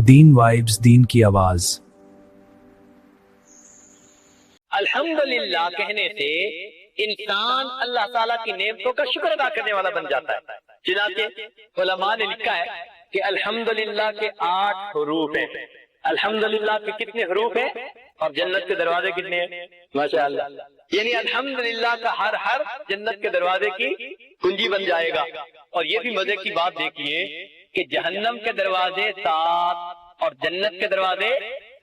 دین vibes, دین کی آواز۔ الحمدللہ کہنے سے انسان اللہ تعالیٰ کی نعمتوں کا شکر ادا کرنے والا بن جاتا ہے۔ چنانچہ علماء نے لکھا ہے کہ الحمدللہ کے 8 حروف ہیں۔ الحمدللہ کے کتنے حروف ہیں اور جنت کے دروازے کتنے ہیں؟ ماشاءاللہ، یعنی الحمدللہ کا ہر حرف جنت کے دروازے کی کنجی بن جائے گا۔ اور یہ بھی مزے کی بات دیکھیے کہ جہنم کے دروازے 7 اور جنت کے دروازے،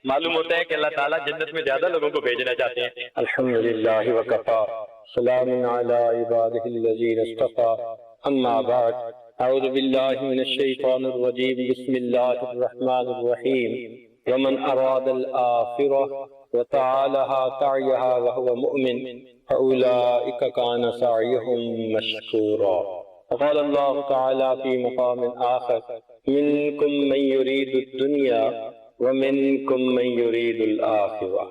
معلوم ہوتا ہے کہ اللہ تعالیٰ جنت میں زیادہ لوگوں کو بھیجنا چاہتے ہیں۔ الحمدللہ وکفا سلام علی عبادہ الذین اصطفی، اما بعد، اعوذ باللہ من الشیطان الرجیم، بسم اللہ الرحمن الرحیم، ومن اراد الآخرہ وسعى لها سعيها وهو مؤمن فأولئك كان سعيهم مشكورا۔ وقال الله تعالى في مقام آخر، منكم من يريد الدنيا ومنكم من يريد الآخرة۔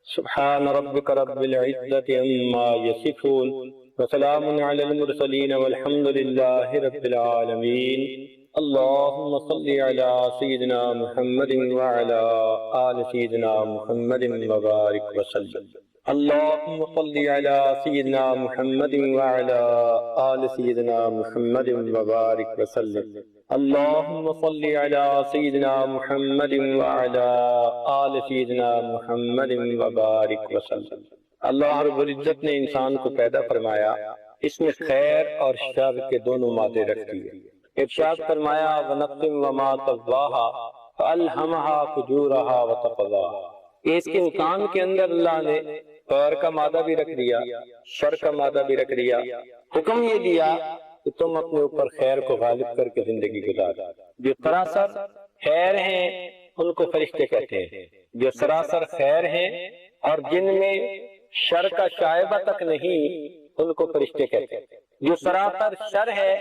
سبحان ربك رب العزة عما يصفون وسلام على المرسلين والحمد لله رب العالمين۔ اللهم صل على سيدنا محمد وعلى آل سيدنا محمد وبارك وسلم۔ اللهم صل على سيدنا محمد وعلى آل سيدنا محمد وبارك وسلم۔ اللهم صل على سيدنا محمد وعلى آل سيدنا محمد وبارك وسلم۔ اللہ رب العزت نے انسان کو پیدا فرمایا، اس میں خیر اور شر کے دونوں مادے رکھ دیے۔ ارشاد فرمایا وَنَفْسٍ وَمَا سَوَّاهَا فَأَلْهَمَهَا فُجُورَهَا وَتَقْوَاهَا۔ اس کے انسان کے اندر اللہ نے خیر کا مادہ بھی رکھ دیا، شر کا مادہ بھی رکھ دیا۔ حکم یہ دیا کہ تم اپنے اوپر خیر کو غالب کر کے زندگی گزار۔ جو سراسر خیر ہیں ان کو فرشتے کہتے ہیں، جو سراسر خیر ہیں اور جن میں شر کا شائبہ تک نہیں ان کو فرشتے کہتے ہیں۔ جو سراسر شر ہے،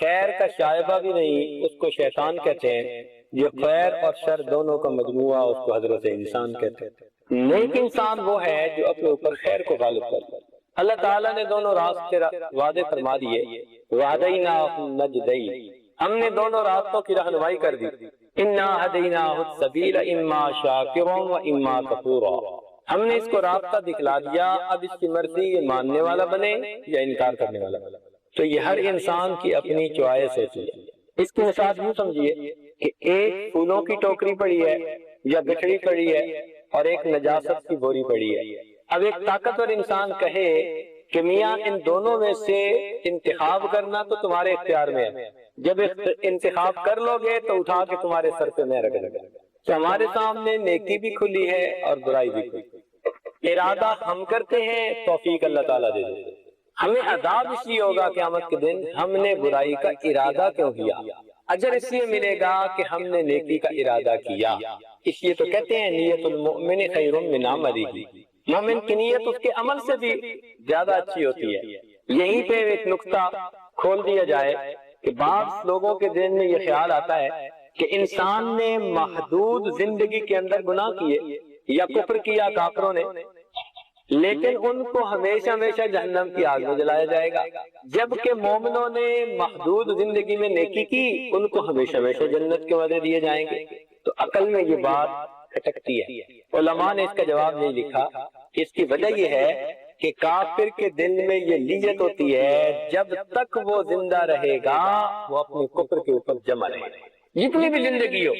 خیر کا شائبہ بھی نہیں، اس کو شیطان کہتے ہیں۔ جو خیر اور شر دونوں کا مجموعہ، اس کو حضرت انسان کہتے ہیں۔ نیک انسان وہ ہے جو اپنے اوپر خیر کو غالب کرتا ہے۔ اللہ تعالیٰ نے دونوں راستے وعدے فرما دیے، وَهَدَيْنَاهُ النَّجْدَيْنِ، ہم نے دونوں راستوں کی رہنمائی کر دی۔ إِنَّا هَدَيْنَاهُ السَّبِيلَ إِمَّا شَاكِرًا وَإِمَّا كَفُورًا، ہم نے اس کو راستہ دکھلا دیا، اب اس کی مرضی یہ ماننے والا بنے یا انکار کرنے والا بنے۔ تو یہ ہر انسان کی اپنی چوائس ہوتی ہے۔ اس کی مثال یوں سمجھیے کہ ایک پھولوں کی ٹوکری پڑی ہے یا گٹھڑی پڑی ہے اور ایک نجاست کی بوری پڑی ہے۔ اب ایک طاقتور انسان کہے کہ میاں ان دونوں میں سے انتخاب کرنا تو تمہارے اختیار میں ہے، جب انتخاب کر لو گے تو اٹھا کے تمہارے سر پہ میں رکھ دوں۔ کہ ہمارے سامنے نیکی بھی کھلی ہے اور برائی بھی کھلی ہے۔ ارادہ ہم کرتے ہیں، توفیق اللہ تعالیٰ دے دیتے ہیں۔ ہمیں عذاب اس لیے ہوگا قیامت کے دن ہم نے برائی کا ارادہ کیوں کیا، اجر اس لیے ملے گا کہ ہم نے نیکی کا ارادہ کیا۔ اس لیے تو کہتے ہیں نیت المؤمن خیر من عملہ، مومن کی نیت اس کے عمل سے بھی زیادہ اچھی ہوتی ہے۔ یہیں پہ ایک نقطہ کھول دیا جائے کہ بعض لوگوں کے ذہن میں یہ خیال آتا ہے کہ انسان نے محدود زندگی کے اندر گناہ کیے یا کفر کیا کافروں نے، لیکن ان کو ہمیشہ ہمیشہ جہنم کی آگ میں جلایا جائے گا، جبکہ مومنوں نے محدود زندگی میں نیکی کی، ان کو ہمیشہ ہمیشہ جنت کے وعدے دیے جائیں گے۔ تو عقل میں یہ بات کھٹکتی ہے۔ علماء نے اس کا جواب نہیں لکھا، اس کی وجہ یہ ہے کہ کافر کے دل میں یہ نیت ہوتی ہے جب تک وہ زندہ رہے گا وہ اپنے کفر کے اوپر جمع رہے گا، جتنی بھی زندگی ہو۔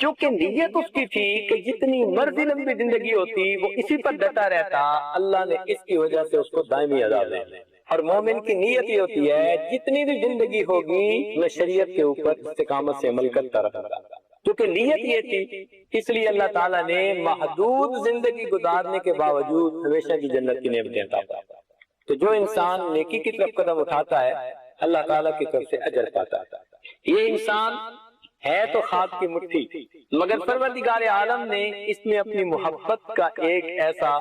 چونکہ نیت اس کی تھی کہ جتنی مرضی لمبی زندگی ہوتی وہ اسی پر ڈٹا رہتا، اللہ نے اس کی وجہ سے اس کو دائمی عذاب دے۔ اور مومن کی نیت یہ ہوتی ہے جتنی بھی زندگی ہوگی میں شریعت کے اوپر استقامت سے عمل کرتا رہا گا۔ کیونکہ نیت یہ تھی، اس لیے اللہ تعالیٰ نے محدود زندگی گزارنے کے باوجود ہمیشہ کی جنت کی نعمتیں عطا فرمائی۔ تو جو انسان نیکی کی طرف قدم اٹھاتا ہے اللہ تعالیٰ کی طرف سے اجر پاتا ہے۔ یہ انسان ہے تو خاک کی مٹھی، مگر پروردگار عالم نے اس میں اپنی محبت کا ایک ایسا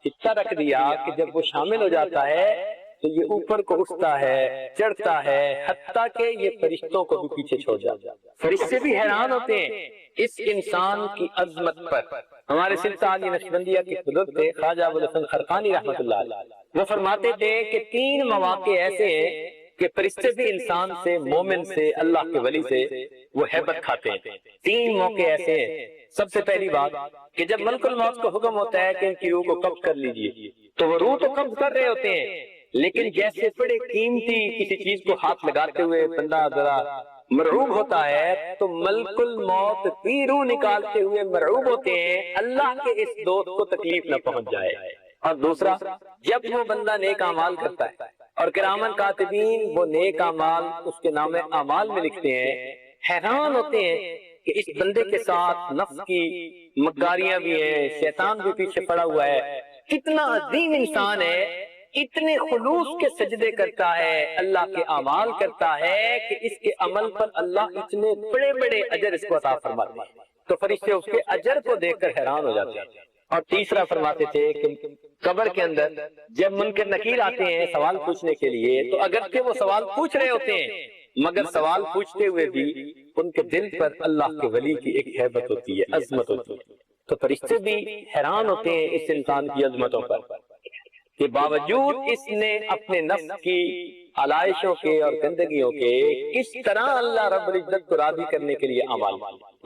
حصہ رکھ دیا کہ جب وہ شامل ہو جاتا ہے تو یہ اوپر کو اٹھتا ہے، چڑھتا ہے، حتیٰ کہ یہ فرشتوں کو بھی پیچھے چھوڑ جاتا ہے۔ فرشتے بھی حیران ہوتے ہیں اس انسان کی عظمت پر۔ ہمارے سلطان علی نقشبندیہ کے بزرگ تھے خواجہ ابوالحسن خرقانی رحمۃ اللہ علیہ، وہ فرماتے تھے کہ 3 مواقع ایسے ہیں کہ فرشتے بھی انسان سے، مومن سے، اللہ کے ولی سے وہ ہیبت کھاتے ہیں۔ 3 موقع ایسے ہیں۔ سب سے پہلی بات کہ جب ملک الموت کو حکم ہوتا ہے کہ ان کی روح کو قبض کر لیجئے، تو وہ روح تو قبض کر رہے ہوتے ہیں، لیکن جیسے بڑے قیمتی کسی چیز کو ہاتھ لگاتے ہوئے بندہ ذرا مرعوب ہوتا ہے، تو ملک الموت کی روح نکالتے ہوئے مرعوب ہوتے ہیں اللہ کے اس دوست کو تکلیف نہ پہنچ جائے۔ اور دوسرا، جب وہ بندہ نیک اعمال کرتا ہے اور کرامن کاتبین وہ نیک اعمال اس کے نام اعمال میں لکھتے ہیں، حیران ہوتے ہیں کہ اس بندے کے ساتھ نفس کی مکاریاں بھی ہیں، شیطان بھی پیچھے پڑا ہوا ہے، کتنا عظیم انسان ہے، اتنے خلوص کے سجدے کرتا ہے، اللہ کے اعمال کرتا ہے کہ اس کے عمل پر اللہ اتنے بڑے بڑے اجر اس کو عطا فرماتے ہیں۔ تو فرشتے اس کے اجر کو دیکھ کر حیران ہو جاتے ہیں۔ اور تیسرا فرماتے تھے کہ قبر کے اندر جب منکر نکیر آتے ہیں سوال پوچھنے کے لیے، تو اگرچہ وہ سوال پوچھ رہے ہوتے ہیں، مگر سوال پوچھتے ہوئے بھی ان کے دل پر اللہ کے ولی کی ایک ہیبت ہوتی ہے، عظمت ہوتی ہے۔ تو فرشتے بھی حیران ہوتے ہیں اس انسان کی عظمتوں پر کہ باوجود اس نے اپنے نفس کی علائشوں کے اور گندگیوں کے کس طرح اللہ رب العزت کو راضی کرنے کے لیے اعمال۔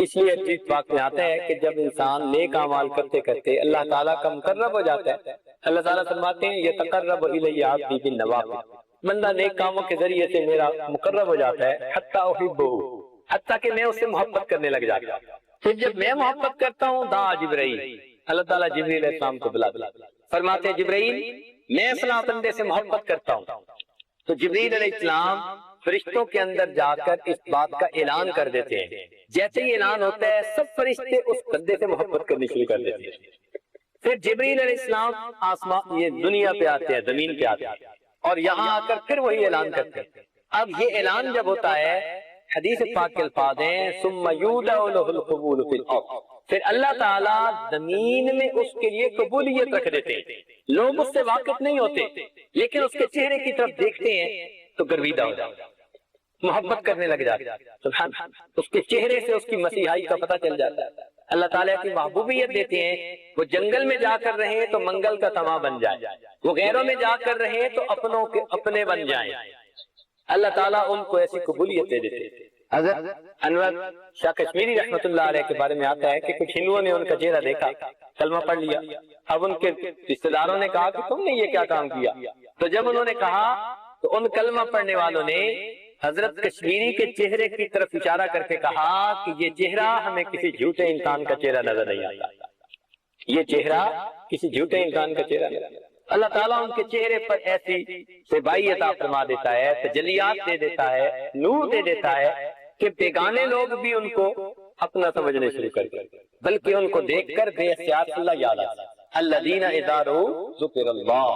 اس لیے حدیث پاک میں آتا ہے کہ جب انسان نیک اعمال کرتے کرتے اللہ تعالیٰ کا مقرب ہو جاتا ہے، اللہ تعالیٰ فرماتے ہیں یتقرب الی عبدی بالنوافل، بندہ نیک کاموں کے ذریعے سے میرا مقرب ہو جاتا ہے، حتی احبہ، حتیٰ کہ میں اس سے محبت کرنے لگ جاتا ہوں۔ پھر جب میں محبت کرتا ہوں دعا جبرائیل، اللہ تعالیٰ جبریل علیہ السلام کو بلاتا ہے، فرماتے ہیں جبرائیل میں فلاں بندے سے محبت کرتا ہوں، تو جبریل علیہ السلام فرشتوں کے اندر جا کر اس بات کا اعلان کر دیتے ہیں۔ جیسے ہی اعلان ہوتا ہے سب فرشتے اس بندے سے محبت کرنی شروع کر دیتے ہیں۔ پھر جبریل علیہ السلام آسمان یہ دنیا پہ آتے ہیں، زمین پہ آتے ہیں، اور یہاں آ کر پھر وہی اعلان کرتے ہیں۔ اب یہ اعلان جب ہوتا ہے، حدیث پاک کے الفاظ ہیں ثم یودع لہ القبول فی الارض، پھر اللہ تعالیٰ زمین میں اس کے لیے قبولیت رکھ دیتے ہیں۔ لوگ اس سے واقف نہیں ہوتے، لیکن اس کے چہرے کی طرف دیکھتے ہیں تو گرویدہ ہو جاتے ہیں، محبت کرنے لگ جاتے ہیں۔ سبحان اللہ، اس کے چہرے سے اس کی مسیحائی کا پتہ چل جاتا ہے۔ اللہ تعالیٰ کی محبوبیت دیتے ہیں، وہ جنگل میں جا کر رہے تو منگل کا تما بن جائے، وہ غیروں میں جا کر رہے تو اپنوں کے اپنے بن جائیں۔ اللہ تعالیٰ ان کو ایسی قبولیت دے دیتے ہیں۔ حضرت انور شاہ کشمیری رحمت اللہ علیہ کے بارے میں آتا ہے کہ کچھ ہندوؤں نے ان کا چہرہ دیکھا، کلمہ پڑھ لیا۔ اب ان کے رشتہ داروں نے کہا کہ تم نے یہ کیا کام کیا؟ تو جب انہوں نے کہا تو ان کلمہ پڑھنے والوں نے حضرت کشمیری کے چہرے کی طرف اشارہ کر کے کہا کہ یہ چہرہ ہمیں کسی جھوٹے انسان کا چہرہ نظر نہیں آتا، یہ چہرہ کسی جھوٹے انسان کا چہرہ نہیں آتا۔ اللہ تعالیٰ ان کے چہرے پر ایسی سبائی عطا فرما دیتا ہے، تجلیات دے دیتا ہے، نور دے دیتا ہے کہ بیگانے لوگ بھی ان کو اپنا سمجھنے شروع کر دیں، بلکہ ان کو دیکھ کر بے اختیار اللہ یاد آتا ہے۔ الذین اذا رؤوا ذکر اللہ،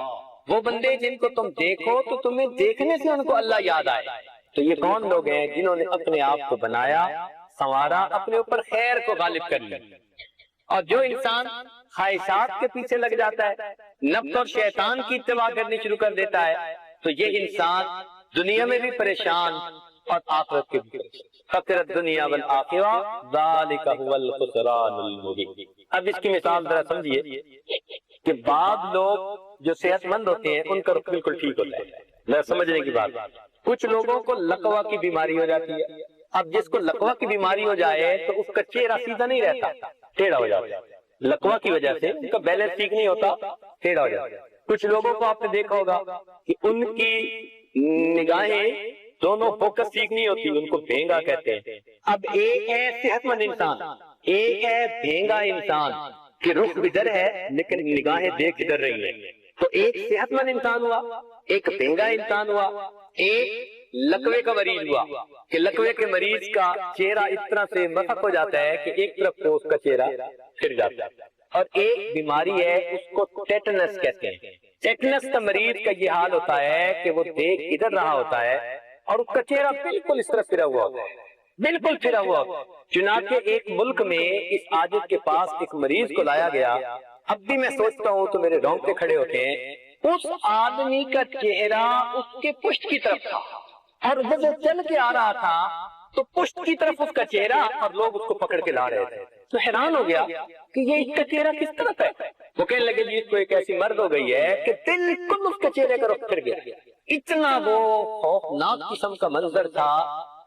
وہ بندے جن کو تم دیکھو تو تمہیں دیکھنے سے ان کو اللہ یاد آئے۔ تو یہ کون لوگ ہیں؟ جنہوں نے اپنے آپ کو بنایا، سنوارا، اپنے اوپر خیر کو غالب کر لیا۔ اور جو انسان خواہشات کے پیچھے لگ جاتا ہے، نفس اور شیطان کی اتباع کرنی شروع کر دیتا ہے، تو یہ انسان دنیا میں بھی پریشان اور آخرت کے بھی پریشان۔ خسر الدنیا والآخرہ ذالک هو الخسران المبین۔ اب اس کی مثال ذرا سمجھیے کہ بعض لوگ جو صحت مند ہوتے ہیں ان کا رخ بالکل ٹھیک ہوتا ہے۔ ذرا سمجھنے کی بات، کچھ لوگوں کو لقوہ کی بیماری ہو جاتی ہے۔ اب جس کو لقوہ کی بیماری ہو جائے تو اس کا چہرہ سیدھا نہیں رہتا، ٹیڑھا ہو جاتا ہے۔ لقوہ کی وجہ سے ان کا بیلنس ٹھیک نہیں ہوتا، ٹیڑھا ہو جاتا ہے۔ کچھ لوگوں کو آپ نے دیکھا ہوگا کہ ان کی نگاہیں دونوں فوکس ٹھیک نہیں ہوتی، ان کو بھینگا کہتے ہیں۔ اب ایک ہے صحت مند انسان، ایک ہے بھینگا انسان کہ رخ ادھر ہے لیکن نگاہیں دیکھ ادھر رہی ہیں۔ تو ایک صحت مند انسان ہوا، ایک بھینگا انسان ہوا، ایک لقوے کا مریض ہوا کہ لقوے کے مریض کا چہرہ اس طرح سے مسخ ہو جاتا ہے کہ ایک طرف کو اس کا چہرہ پھر جاتا ہے۔ اور ایک بیماری ہے اس کو ٹیٹنس کہتے ہیں۔ ٹیٹنس کا مریض کا یہ حال ہوتا ہے کہ وہ دیکھ ادھر رہا ہوتا ہے اور اس کا چہرہ بالکل اس طرح پھرا ہوا ہوتا ہے، بالکل پھرا ہوا ہوتا ہے۔ چنانچہ ایک ملک میں اس عاجز کے پاس ایک مریض کو لایا گیا۔ اب بھی میں سوچتا ہوں تو میرے رونگٹے کھڑے ہوتے ہیں۔ اس آدمی کا چہرہ اس کے پشت کی طرف تھا اور جب وہ چل کے آ رہا تھا تو پشت کی طرف اس کا چہرہ اور لوگ اس کو پکڑ کے لا رہے تھے۔ تو حیران ہو گیا کہ یہ اس کا چہرہ کس طرح ہے۔ وہ کہنے لگے جی اس کو ایک ایسی مرض ہو گئی ہے کہ بالکل اس کے چہرے کا رخ پھر گیا۔ اتنا وہ خوفناک قسم کا منظر تھا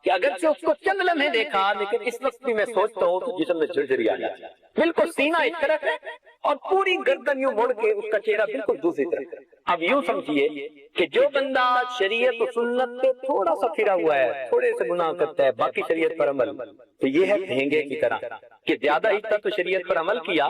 کہ اگرچہ اس کو چند لمحے دیکھا، لیکن اس وقت بھی میں سوچتا ہوں تو جسم میں جھرجھری آ جاتی ہے۔ بالکل سینہ ایک طرف ہے اور پوری گردن یوں مڑ کے اس کا چہرہ بالکل دوسری طرف ہے۔ اب یوں سمجھیے کہ جو بندہ شریعت و سنت پہ تھوڑا سا پھرا ہوا ہے، تھوڑے سے گناہ کرتا ہے، باقی شریعت پر عمل، تو یہ ہے بھینگے کی طرح کہ زیادہ حصہ تو شریعت پر عمل کیا،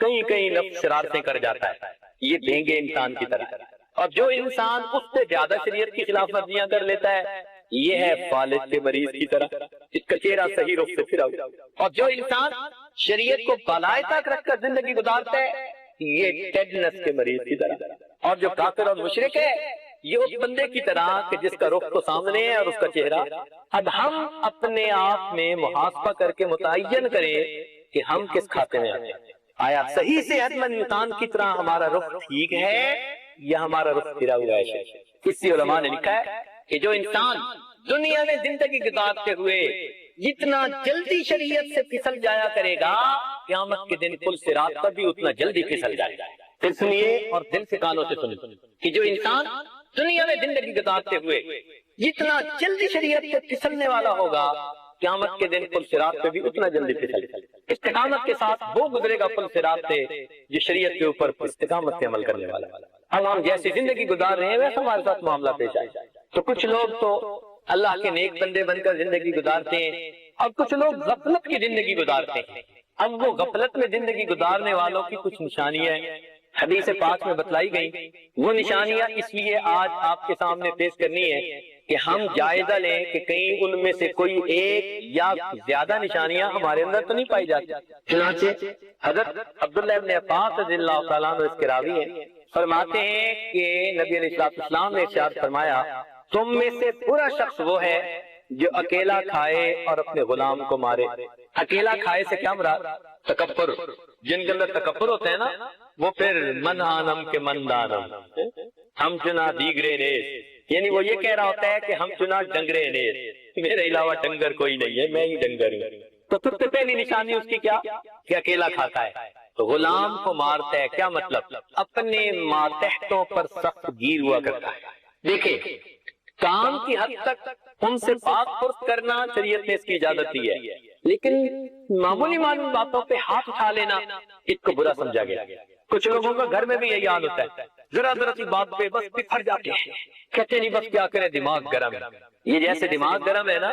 کہیں کہیں نفس شرارتیں کر جاتا ہے، یہ بھینگے انسان کی طرح۔ اور جو انسان اس سے زیادہ شریعت کی خلاف ورزیاں کر لیتا ہے، یہ ہے فالج کے مریض کی طرح، اس کا چہرہ صحیح رخ سے پھرا ہوا۔ اور جو انسان شریعت کو بالائے تک رکھ کر زندگی گزارتا ہے، یہ ٹیڈنس کے مریض کی طرح۔ اور جو کافر اور مشرک ہے، یہ اس بندے کی طرح کہ جس کا رخ تو سامنے ہے اور اس کا چہرہ۔ اب ہم اپنے آپ میں محاسبہ کر کے متعین کریں کہ ہم کس کھاتے میں آتے ہیں۔ آیا صحیح صحت مند انسان کی طرح ہمارا رخ ٹھیک ہے یا ہمارا رخ پھرا ہوا ہے؟ کسی علماء نے لکھا ہے کہ جو انسان دنیا میں زندگی گزارتے ہوئے جتنا جلدی شریعت سے پھسل جایا کرے گا، قیامت کے دن پل صراط پر بھی اتنا جلدی پھسل جائے گا۔ پھر سنیے اور دل سے کانوں سے سنیے کہ جو انسان دنیا میں زندگی گزارتے ہوئے جتنا جلدی شریعت سے پھسلنے والا ہوگا، قیامت کے دن پل صراط پہ بھی اتنا جلدی پھسل جائے گا۔ استقامت کے ساتھ وہ گزرے گا پل صراط سے جو شریعت کے اوپر استقامت سے عمل کرنے والا۔ اب ہم جیسی زندگی گزار رہے ہیں ویسا ہمارے ساتھ معاملہ پیش آئے۔ تو کچھ لوگ تو اللہ کے نیک بندے بن کر زندگی گزارتے ہیں اور کچھ لوگ غفلت کی زندگی گزارتے ہیں۔ اب وہ غفلت میں زندگی گزارنے والوں کی کچھ نشانیاں حدیث پاک میں بتلائی گئی، وہ نشانیاں اس لیے آج آپ کے سامنے پیش کرنی ہے کہ ہم جائزہ لیں کہ کہیں ان میں سے کوئی ایک یا زیادہ نشانیاں ہمارے اندر تو نہیں پائی جاتی۔ چنانچہ حضرت عبداللہ ابن عباس رضی اللہ تعالیٰ عنہ اس کے راوی ہیں، فرماتے ہیں کہ نبی علیہ السلام نے ارشاد فرمایا، تم میں سے برا شخص وہ ہے جو اکیلا کھائے اور اپنے غلام کو مارے۔ اکیلا کھائے سے کیا مراد؟ تکبر۔ جن کے اندر تکبر ہوتا ہے نا، وہ پھر من آنم کے من دانم، ہم چنا دیگرے نیز، یعنی وہ یہ کہہ رہا ہوتا ہے کہ ہم چنا ڈنگرے نیز، میرے علاوہ ڈنگر کوئی نہیں ہے، میں ہی ڈنگر ہوں۔ تو سب سے پہلی نشانی اس کی کیا کہ اکیلا کھاتا ہے، تو غلام کو مارتا ہے۔ کیا مطلب؟ اپنے ماتحتوں پر سخت گیر ہوا کرتا ہے۔ دیکھیں، کام کی حد تک ان سے پاک پرس کرنا شریعت نے اس کی اجازت دی ہے، لیکن معمولی باتوں پہ ہاتھ اٹھا لینا اس کو برا سمجھا گیا۔ کچھ لوگوں کا گھر میں بھی یہی حال ہوتا ہے، ذرا ذرا سی بات پہ بس بکھر جاتے ہیں، کہتے نہیں بس کیا کرے، دماغ گرم ہے۔ یہ جیسے دماغ گرم ہے نا،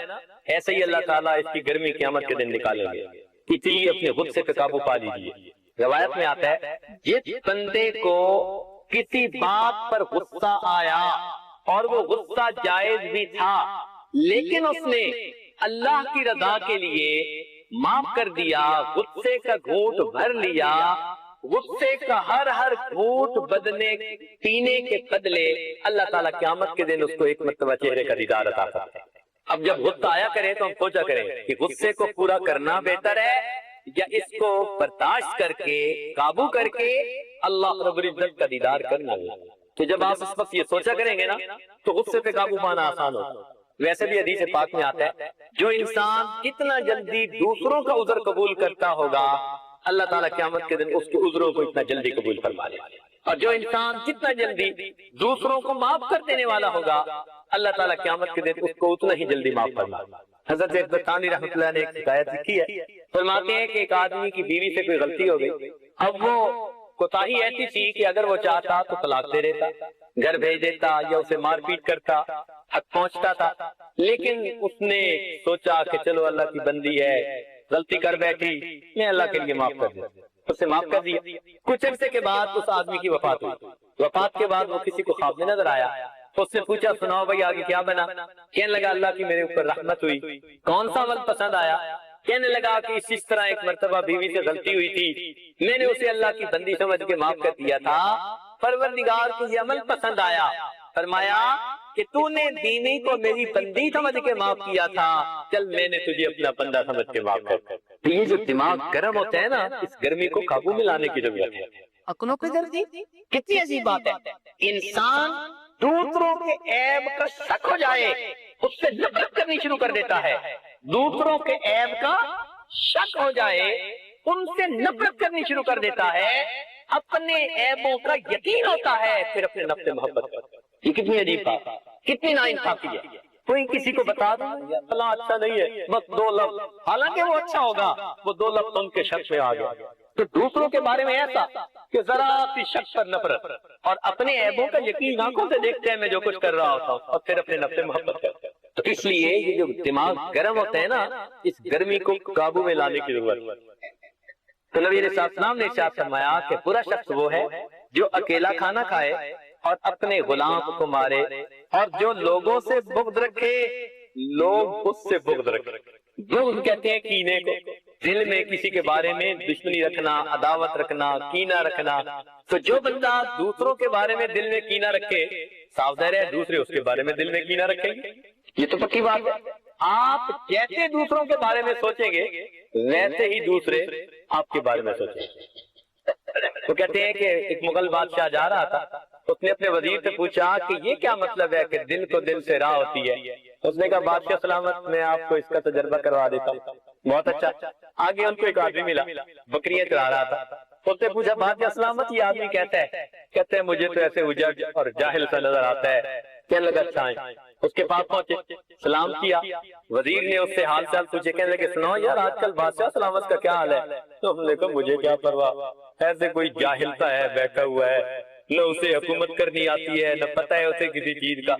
ایسے ہی اللہ تعالیٰ اس کی گرمی قیامت کے دن نکالیں گے۔ اسی اپنے غصے پہ قابو پا لیجیے۔ روایت میں آتا ہے جس بندے کو کسی بات پر غصہ آیا اور وہ غصہ جائز بھی تھا، لیکن اس نے اللہ کی رضا کے لیے معاف کر دیا، غصے کا گھونٹ بھر لیا، غصے کا ہر گھونٹ بدنے پینے کے بدلے اللہ تعالیٰ قیامت کے دن اس کو ایک مرتبہ چہرے کا دیدار عطا کرتا ہے۔ اب جب غصہ آیا کرے تو ہم سوچا کریں کہ غصے کو پورا کرنا بہتر ہے یا اس کو برداشت کر کے قابو کر کے اللہ رب العزت کا دیدار کرنا ہے۔ تو جب آپ اس وقت یہ سوچا کریں گے نا تو غصے پہ قابو پانا آسان ہوگا۔ ویسے بھی حدیث پاک میں آتا ہے جو انسان کتنا جلدی دوسروں کا عذر قبول کرتا ہوگا، اللہ تعالیٰ قیامت کے دن اس کے عذروں کو اتنا جلدی قبول فرما لے، اور جو انسان کتنا جلدی دوسروں کو معاف کر دینے والا ہوگا، اللہ تعالیٰ قیامت کے دن اس کو اتنا ہی جلدی معاف فرما لے۔ حضرت اقبال رحمۃ اللہ نے ایک حکایت لکھی ہے، فرماتے ہیں کہ ایک آدمی کی بیوی سے کوئی غلطی ہو گئی، اب وہ کوتاہی ایسی تھی کہ اگر وہ چاہتا تو طلاق دے دیتا، گھر بھیج دیتا یا اسے مار پیٹ کرتا، حق پہنچتا تھا، لیکن اس نے سوچا کہ چلو اللہ کی بندی ہے، غلطی کر بیٹھی، میں اللہ کے لیے معاف کر دیا، اسے معاف کر دیا۔ کچھ عرصے کے بعد اس آدمی کی وفات ہوئی، وفات کے بعد وہ کسی کو خواب میں نظر آیا، اس سے پوچھا سناؤ بھائی آگے کیا بنا؟ کہنے لگا اللہ کی میرے اوپر رحمت ہوئی۔ کون سا عمل پسند آیا؟ کہنے لگا کہ اس طرح ایک مرتبہ بیوی سے غلطی ہوئی تھی، میں نے اسے اللہ کی بندی سمجھ کے معاف کر دیا تھا، پروردگار کو یہ عمل پسند آیا، فرمایا کہ تو نے بیوی کو میری بندی سمجھ کے معاف کیا تھا، چل میں نے تجھے اپنا بندہ سمجھ کے معاف کر۔ تو یہ جو دماغ گرم ہوتا ہے نا، اس گرمی کو قابو میں لانے کی ضرورت ہے۔ اکنوں پہ دردی کتنی عجیب بات ہے، انسان دوسروں کے عیب کا شک ہو جائے اس سے نفرت کرنی شروع کر دیتا ہے، دوسروں کے عیب کا شک ہو جائے ان سے نفرت کرنی شروع کر دیتا ہے، اپنے عیبوں کا یقین ہوتا ہے، پھر اپنے نفس سے محبت کرتا ہے۔ یہ کتنی عجیب بات، کتنی ناانصافی ہے. کوئی کسی کو بتا دو فلاں اچھا نہیں ہے، بس 2 لفظ، حالانکہ وہ اچھا ہوگا، وہ 2 لفظ ان کے شک میں آ گیا. تو دوسروں کے بارے میں ایسا کہ ذرا سی شک پر نفرت، اور اپنے عیبوں کا یقین آنکھوں سے دیکھتے ہیں میں جو کچھ کر رہا ہوتا ہوں، اور پھر اپنے نفس سے محبت کرتے ہیں. تو اس لیے یہ جو دماغ گرم ہوتے ہیں نا، اس گرمی کو قابو میں لانے کی ضرورت ہے. تو نبی علیہ السلام نے ارشاد فرمایا کہ برا شخص وہ ہے جو اکیلا کھانا کھائے اور اپنے غلام کو مارے، اور جو لوگوں سے بغض رکھے، لوگ اس سے بغض رکھے. بغض کہتے ہیں کینے کو، دل میں کسی کے بارے میں دشمنی رکھنا، عداوت رکھنا، کینہ رکھنا. تو جو بندہ دوسروں کے بارے میں دل میں کینہ رکھے، صاف ظاہر ہے دوسرے اس کے بارے میں دل میں کینہ رکھیں گے. یہ تو پکی بات ہے. آپ جیسے دوسروں کے بارے میں سوچیں گے ویسے ہی دوسرے آپ کے بارے میں سوچیں گے. وہ کہتے ہیں کہ ایک مغل بادشاہ جا رہا تھا، اس نے اپنے وزیر سے پوچھا کہ یہ کیا مطلب ہے کہ دل کو دل سے راہ ہوتی ہے. اس نے کہا بادشاہ سلامت، میں آپ کو اس کا تجربہ کروا دیتا ہوں. بہت اچھا. آگے ان کو ایک آدمی ملا، بکریاں چرا رہا تھا. اس نے پوچھا بادشاہ سلامت یہ آدمی کہتا ہے مجھے تو ایسے اجڑ اور جاہل سا نظر آتا ہے. کہنے لگا اچھا ہے. اس کے پاس پہنچے، سلام کیا. وزیر نے اس سے حال چال پوچھے، کہنے لگے سناؤ یار آج کل بادشاہ سلامت کا کیا حال ہے. تو ہم نے کہا مجھے کیا پرواہ، ایسے کوئی جاہل سا ہے بیٹھا ہوا ہے، نہ اسے حکومت کرنی آتی ہے، نہ پتہ ہے اسے کسی چیز کا.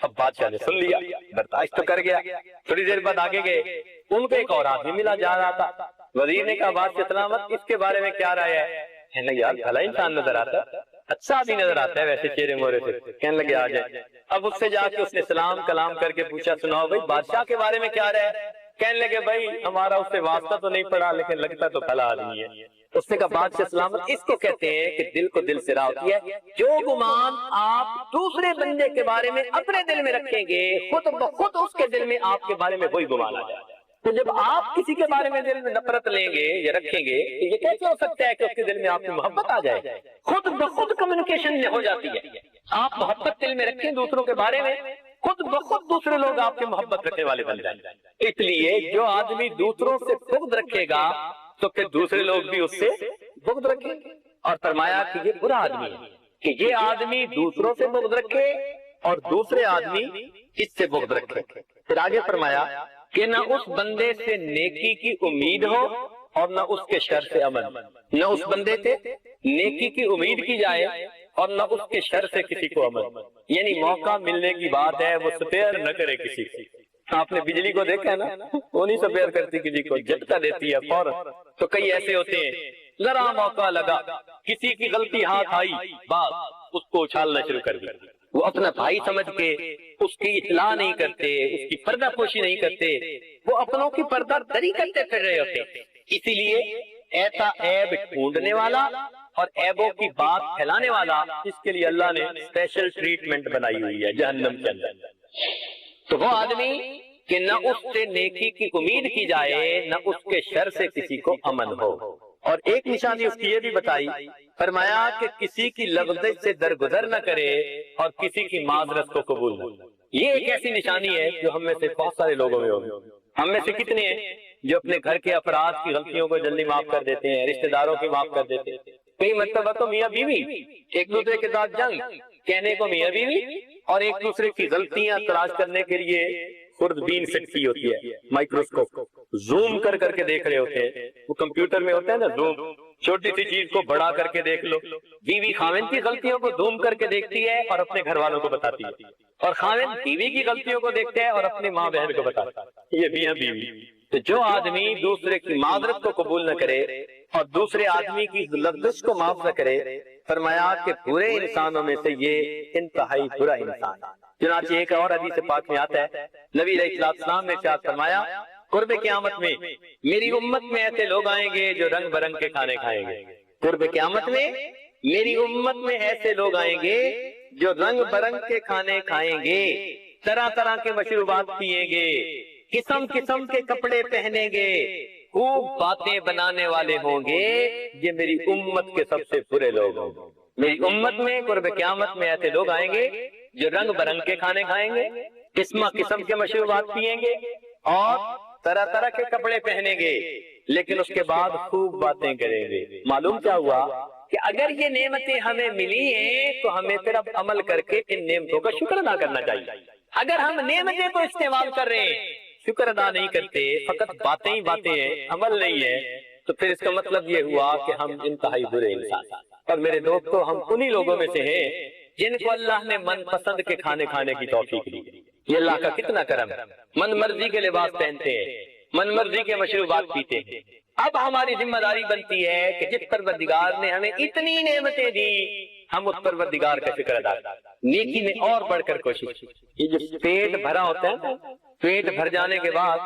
اب بادشاہ نے سن لیا، برداشت تو کر گیا. تھوڑی دیر بعد آگے گئے، ان کو ایک اور آدمی ملا جا رہا تھا. وزیر نے کہا بادشاہ سلامت اس کے بارے میں کیا رائے ہے. کہنے لگے یار بھلا انسان نظر آتا ہے، اچھا بھی نظر آتا ہے ویسے چہرے مورے سے. کہنے لگے آ جائے. اب اس سے جا کے اس نے سلام کلام کر کے پوچھا سناؤ بھائی بادشاہ کے بارے میں کیا رائے. کہنے لگے بھائی ہمارا اس سے واسطہ تو نہیں پڑا لیکن لگتا تو بھلا آدمی ہے. اس نے کہا بادشاہ سلامت اس کو کہتے ہیں کہ دل کو دل سے راہ ہوتی ہے. جو گمان آپ دوسرے بندے کے بارے میں اپنے دل میں رکھیں گے، خود بخود اس کے دل میں آپ کے بارے میں وہی گمان آ جائے. تو جب آپ کسی کے بارے میں دل میں نفرت لیں گے یا رکھیں گے تو یہ کیسے ہو سکتا ہے کہ اس کے دل میں آپ کی محبت آ جائے. خود بخود کمیونیکیشن ہو جاتی ہے. آپ محبت دل میں رکھیں دوسروں کے بارے میں، خود بخود دوسرے لوگ آپ کے محبت رکھنے والے بن جائیں. اس لیے جو آدمی دوسروں سے بغض رکھے گا تو پھر دوسرے لوگ بھی اس سے بغض رکھیں گے. اور فرمایا کہ یہ برا آدمی ہے کہ یہ آدمی دوسروں سے بغض رکھے اور دوسرے آدمی اس سے بغض رکھے. پھر آگے فرمایا کہ نہ اس بندے سے نیکی کی امید ہو اور نہ اس کے شر سے امن. نہ اس بندے سے نیکی کی امید کی جائے اور نہ اس کے شر سے کسی کو امن. یعنی موقع ملنے کی بات ہے وہ سپیئر نہ کرے کسی کو. آپ نے بجلی کو دیکھا ہے نا، وہ نہیں سپیئر کرتی کسی کو، جھٹکا دیتی ہے فوراً. تو کئی ایسے ہوتے ہیں ذرا موقع لگا، کسی کی غلطی ہاتھ آئی، بات اس کو اچھالنا شروع کر دیا. وہ اپنا بھائی سمجھ کے اس کی اطلاع نہیں کرتے، اس کی پردہ پوشی نہیں کرتے، وہ اپنوں کی پردہ دری کرتے پھر رہے ہوتے. اسی لیے ایسا عیب ڈھونڈنے والا اور عیبوں کی بات پھیلانے والا، اس کے لیے اللہ نے اسپیشل ٹریٹمنٹ بنائی ہوئی ہے جہنم کے اندر. تو وہ آدمی کہ نہ اس سے نیکی کی امید کی جائے نہ اس کے شر سے کسی کو امن ہو. اور ایک نشانی اس کی یہ بھی بتائی، فرمایا کہ کسی کی لغزش سے درگزر نہ کرے اور کسی کی معذرت کو قبول نہ. یہ ایک ایسی نشانی ہے جو ہم میں سے بہت سارے لوگوں میں ہوگی. ہم میں سے کتنے ہیں جو اپنے گھر کے افراد کی غلطیوں کو جلدی معاف کر دیتے ہیں، رشتہ داروں کی معاف کر دیتے ہیں. کئی مرتبہ تو میاں بیوی ایک دوسرے کے ساتھ جنگ، کہنے کو میاں بیوی، اور ایک دوسرے کی غلطیاں تلاش کرنے کے لیے خوردبین سیٹ کی ہوتی ہے، مائکروسکوپ زوم کر کر کے دیکھ رہے ہوتے ہیں. وہ کمپیوٹر میں ہوتا ہے نا زوم، چھوٹی سی چیز کو بڑا کر کے دیکھ لو. بیوی خاوند کی غلطیوں کو زوم کر کے دیکھتی ہے اور اپنے گھر والوں کو بتاتی ہے، اور خاوند بیوی کی غلطیوں کو دیکھتا ہے اور اپنے ماں بہن کو بتاتا ہے. یہ میاں بیوی. تو جو آدمی دوسرے کی معذرت کو قبول نہ کرے اور دوسرے آدمی کی لغزش کو معاف نہ کرے، فرمایا کہ برے انسانوں میں سے یہ انتہائی برا انسان. چنانچہ ایک اور حدیث پاک میں آتا ہے، نبی علیہ السلام نے ارشاد فرمایا قرب قیامت میں میری امت میں ایسے لوگ آئیں گے جو رنگ برنگ کے کھانے کھائیں گے. قرب قیامت میں میری امت میں ایسے لوگ آئیں گے جو رنگ برنگ کے کھانے کھائیں گے، طرح طرح کے مشروبات پیئیں گے، قسم قسم کے کپڑے پہنیں گے، خوب باتیں بنانے والے ہوں گے. یہ میری امت کے سب سے برے لوگ ہوں گے. میری امت میں قرب قیامت میں ایسے لوگ آئیں گے جو رنگ برنگ کے کھانے کھائیں گے، قسم کے مشروبات پیئیں گے اور طرح طرح کے کپڑے پہنیں گے، لیکن اس کے بعد خوب باتیں کریں گے. معلوم کیا ہوا کہ اگر یہ نعمتیں ہمیں ملی ہیں تو ہمیں پھر اب عمل کر کے ان نعمتوں کا شکر ادا کرنا چاہیے. اگر ہم نعمتیں تو استعمال کر رہے ہیں، شکر ادا نہیں کرتے، فقط باتیں ہی باتیں ہیں، عمل نہیں ہے، تو پھر اس کا مطلب یہ ہوا کہ ہم انتہائی برے انسان. اور میرے دوستو، ہم انہی لوگوں میں سے ہیں جن کو اللہ نے من پسند کے کھانے کی توفیق دی. یہ اللہ کا کتنا کرم ہے. من مرضی کے لباس پہنتے ہیں، من مرضی کے مشروبات پیتے ہیں. اب ہماری ذمہ داری بنتی ہے کہ جس پروردگار نے ہمیں اتنی نعمتیں دی، ہم اس پروردگار کا شکر ادا کریں، نیکی میں اور بڑھ کر کوشش. یہ جو پیٹ بھرا ہوتا ہے نا، پیٹ بھر جانے کے بعد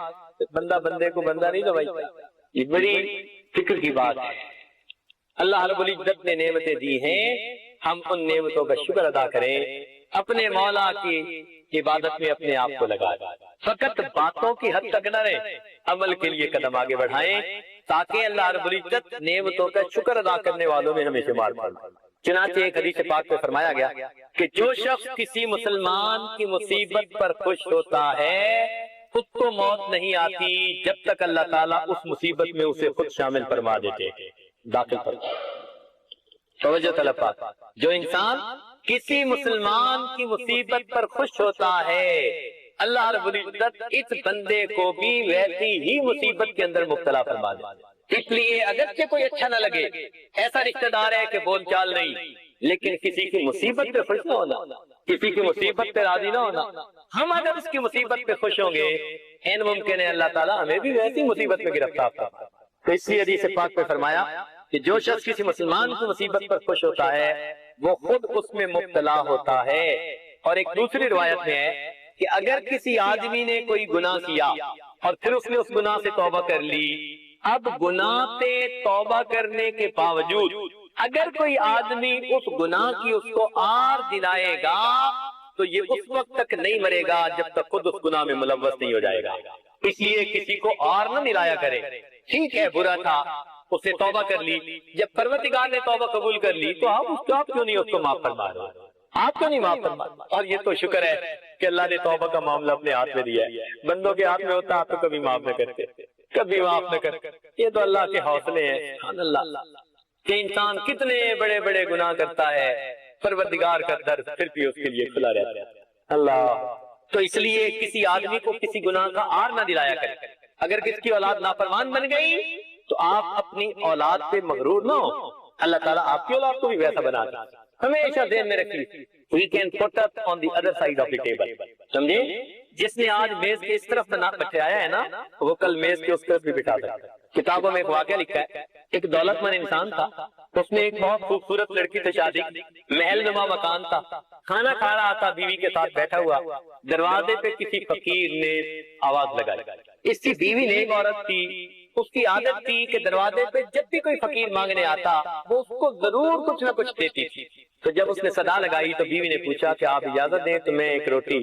بندہ بندے کو بندہ نہیں دبائے. یہ بڑی فکر کی بات ہے. اللہ رب العزت نے نعمتیں دی ہیں، ہم ان نعمتوں کا شکر ادا کریں، اپنے مولا کی عبادت میں اپنے آپ کو لگا دیں. فقط باتوں کی حد تک نہ رہیں، عمل کے لیے قدم آگے بڑھائیں تاکہ اللہ رب العزت نعمتوں کا شکر ادا کرنے والوں میں ہمیں شمار فرمائے. چنانچہ ایک حدیث پاک میں فرمایا گیا کہ جو شخص کسی مسلمان کی مصیبت پر خوش ہوتا ہے خود کو موت نہیں آتی جب تک اللہ تعالیٰ اس مصیبت میں اسے خود شامل فرما دیتے ہیں، داخل فرما. توجہ طلب بات، جو انسان کسی مسلمان کی مصیبت پر خوش ہوتا ہے اللہ رب العزت اس بندے کو بھی ویسی ہی مصیبت کے اندر مبتلا فرما دے. اس لیے اگرچہ کوئی اچھا نہ لگے، ایسا رشتہ دار ہے کہ بول چال نہیں، لیکن کسی کی مصیبت پہ خوش نہ ہونا، کسی کی مصیبت پہ راضی نہ ہونا. ہم اگر اس کی مصیبت پہ خوش ہوں گے، این ممکن ہے اللہ تعالیٰ ہمیں بھی ویسی مصیبت میں گرفتار کرے. تو اس لیے حدیث پاک میں فرمایا کہ جو شخص کسی مسلمان کی مصیبت پر خوش ہوتا ہے وہ خود اس میں مبتلا ہوتا ہے. اور ایک دوسری روایت میں ہے کہ اگر کسی آدمی نے کوئی گناہ کیا اور پھر اس نے اس گناہ سے توبہ کر لی، اب گناہ سے توبہ کرنے کے باوجود اگر کوئی آدمی اس گناہ کی اس کو آر دلائے گا تو یہ اس وقت تک نہیں مرے گا جب تک خود اس گناہ میں ملوث نہیں ہو جائے گا. اس لیے کسی کو آر نہ دلایا کرے. ٹھیک ہے برا تھا، اس نے توبہ کر لی، جب پروردگار نے توبہ قبول کر لی تو آپ کیوں نہیں اس کو معاف فرما رہے؟ آپ کیوں نہیں معاف فرما؟ اور یہ تو شکر ہے کہ اللہ نے توبہ کا معاملہ اپنے ہاتھ میں دیا ہے. بندوں کے ہاتھ میں ہوتا تو کبھی معاف نہ کرتے، کبھی معاف نہ کرتے. یہ تو اللہ کے حوصلے ہیں. سبحان اللہ کہ انسان کتنے بڑے بڑے گناہ کرتا ہے، پروردگار کا در پھر بھی اس کے لیے کھلا رہتا ہے. اللہ تو اس لیے کسی آدمی کو کسی گناہ کا آر نہ دلایا کرے. اگر کسی کی اولاد نافرمان بن گئی تو آپ اپنی اولاد پہ مغرور نہ ہو، اللہ تعالیٰ آپ کی اولاد کو بھی ویسا بنا دے. ہمیشہ ذہن میں رکھیے we can put up on the other side of the table. سمجھے؟ جس نے آج میز کے اس طرف بٹھایا ہے نا وہ کل میز کے اس طرف بھی بٹھا سکتا ہے. کتابوں میں ایک واقعہ لکھا ہے، ایک دولت مند انسان تھا، اس نے ایک بہت خوبصورت لڑکی سے شادی، محل نما مکان تھا، کھانا کھا رہا تھا بیوی کے ساتھ بیٹھا ہوا، دروازے پہ کسی فقیر نے آواز لگائی. اس کی بیوی نے ایک عورت تھی، اس کی عادت تھی کہ دروازے پہ جب بھی کوئی فقیر مانگنے آتا وہ اس کو ضرور کچھ نہ کچھ دیتی تھی. تو جب اس نے صدا لگائی تو بیوی نے پوچھا کہ آپ اجازت دیں تو میں ایک روٹی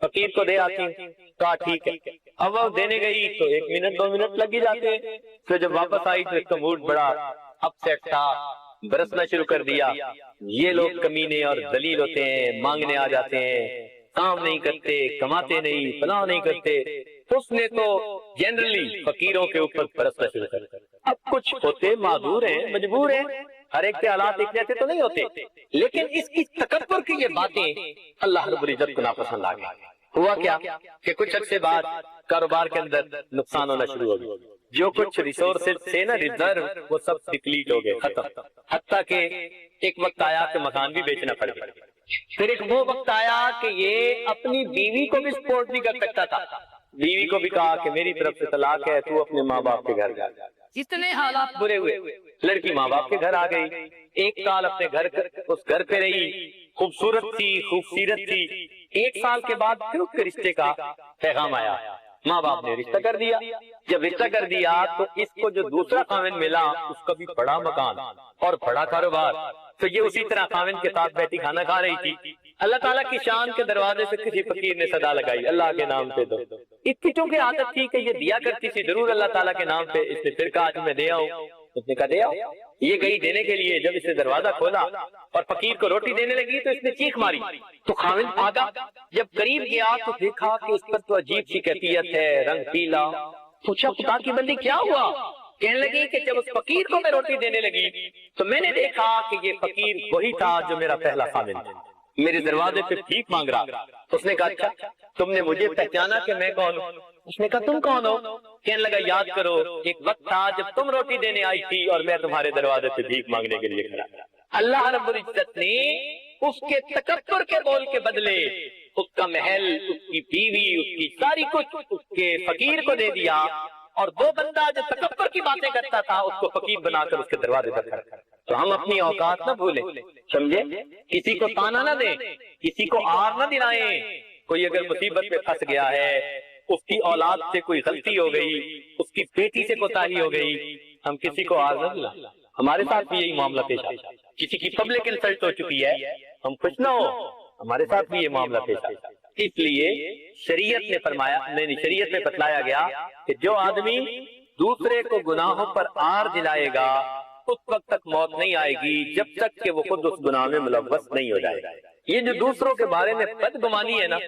فقیر کو دے آتی ہوں. کہا ٹھیک ہے. اب وہ دینے گئی تو 1 منٹ 2 منٹ لگ ہی جاتے. تو جب واپس آئی تو اس کا موڈ بڑا اپسیٹ تھا، برسنا شروع کر دیا. یہ لوگ کمینے اور ذلیل ہوتے ہیں، مانگنے آ جاتے ہیں، کام نہیں کرتے، کماتے نہیں، فلاں نہیں کرتے. اس نے تو جنرلی فقیروں کے اوپر برسنا شروع کر دیا. اب کچھ ہوتے معذور ہیں، مجبور ہیں، ہر ایک کے حالات ایک جیسے تو نہیں ہوتے، لیکن اس کی تکبر کی یہ باتیں اللہ رب العزت کو ناپسند آ گئی. ہوا کیا کہ کچھ عرصے بعد کاروبار کے اندر نقصان ہونا شروع ہو گیا. جو کچھ ریسورسز تھے نا ریزرو وہ سب ڈپلیٹ ہو گئے، ختم. حتیٰ کہ ایک وقت آیا کہ مکان بھی بیچنا پڑ گیا. پھر ایک وہ وقت آیا کہ یہ اپنی بیوی کو بھی سپورٹ نہیں کر سکتا تھا. بیوی کو بھی کہا کہ میری طرف سے طلاق ہے، تو اپنے ماں باپ کے گھر جا. جتنے حالات برے ہوئے، لڑکی ماں باپ کے گھر آ گئی. 1 سال اپنے اس گھر پہ رہی، خوبصورت تھی، خوبصیرت تھی. 1 سال کے بعد پھر اس کے رشتے کا پیغام آیا. ماں باپ نے رشتہ کر دیا. جب رشتہ کر دیا تو اس کو جو دوسرا خاوند ملا اس کا بھی بڑا مکان اور بڑا کاروبار. تو یہ اسی طرح خاوند کے ساتھ بیٹھی کھانا کھا رہی تھی. اللہ تعالیٰ کی شان کے دروازے سے کسی فقیر نے صدا لگائی، اللہ کے نام پہ دو. اس کی چونکہ عادت تھی کہ یہ دیا کرتی تھی ضرور اللہ تعالیٰ کے نام پہ. اس نے پھر کہا کہ میں دے آؤں. اس نے کہا دے آؤ. یہ گئی دینے کے لیے. جب اس نے دروازہ کھولا اور فقیر کو روٹی دینے لگی تو اس نے چیخ ماری. تو خاوند بھاگا. جب قریب گیا تو دیکھا کہ اس پر تو عجیب سی کیفیت ہے، رنگ پیلا. پوچھا خدا کی بندی کیا ہوا؟ کہنے لگی کہ جب اس فقیر کو میں روٹی دینے لگی تو میں نے دیکھا کہ یہ فقیر وہی تھا جو میرا پہلا خادم تھا، میرے دروازے پہ بھیک مانگ رہا۔ اس نے کہا اچھا تم نے مجھے پہچانا کہ میں کون ہوں؟ اس نے کہا تم کون ہو؟ کہنے لگا یاد کرو ایک وقت تھا جب تم روٹی دینے آئی تھی اور میں تمہارے دروازے پہ بھیک مانگنے کے لیے کھڑا۔ اللہ رب العزت نے اس کے تکبر کے بول کے بدلے اس کا محل، اس کی بیوی، اس کی ساری کچھ اس کے فقیر کو دے دیا، اور وہ بندہ جو تکبر کی باتیں کرتا تھا اس کو فقیر بنا کر اس کے دروازے پر کھڑا۔ تو ہم اپنی اوقات نہ بھولیں، سمجھے؟ کسی کو تانا نہ دیں، کسی کو آر نہ دلائیں۔ کوئی اگر مصیبت میں پھنس گیا ہے، اس کی اولاد سے کوئی غلطی ہو گئی، اس کی بیٹی سے کوتاہی ہو گئی، ہم کسی کو آر نہ دلائیں۔ ہمارے ساتھ بھی یہی معاملہ پیش آیا، کسی کی پبلک انسلٹ ہو چکی ہے، ہم خوش نہ ہو، ہمارے ساتھ بھی یہ معاملہ پیش آیا۔ اس لیے شریعت نے فرمایا، شریعت میں بتلایا گیا کہ جو آدمی دوسرے کو گناہوں پر آر دلائے گا اس وقت تک موت نہیں آئے گی جب تک کہ وہ خود اس گناہ میں ملوث نہیں ہو جائے گا۔ یہ جو دوسروں کے بارے میں بدگمانی ہے نا،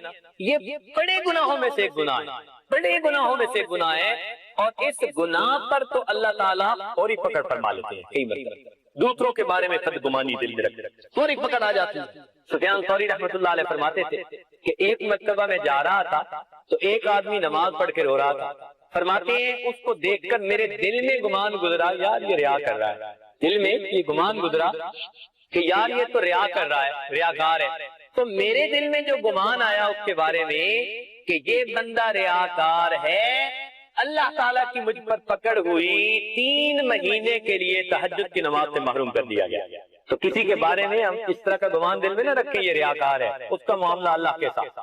یہ بڑے گناہوں میں سے ایک گناہ ہے، بڑے گناہوں میں سے ایک گناہ ہے، اور اس گناہ پر تو اللہ تعالیٰ فوری پکڑ فرما لیتے ہیں۔ کئی مرتبہ دوسروں کے بارے میں بدگمانی دل میں رکھ فوری پکڑ آ جاتی ہے۔ سفیان ثوری رحمۃ اللہ علیہ فرماتے تھے کہ ایک مرتبہ میں جا رہا تھا تو ایک آدمی نماز پڑھ کے رو رہا تھا، فرماتے ہیں اس کو دیکھ کر میرے دل میں گمان گزرا یار یہ ریا کر رہا ہے، دل میں یہ گمان گزرا کہ یار یہ تو ریا کر رہا ہے، ریاکار ہے۔ تو میرے دل میں جو گمان آیا اس کے بارے میں کہ یہ بندہ ریاکار ہے، اللہ تعالیٰ کی مجھ پر پکڑ ہوئی، 3 مہینے کے لیے تہجد کی نماز سے محروم کر دیا گیا۔ تو کسی کے بارے میں ہم اس طرح کا گمان دل میں نہ رکھیں یہ ریاکار ہے، اس کا معاملہ اللہ کے ساتھ۔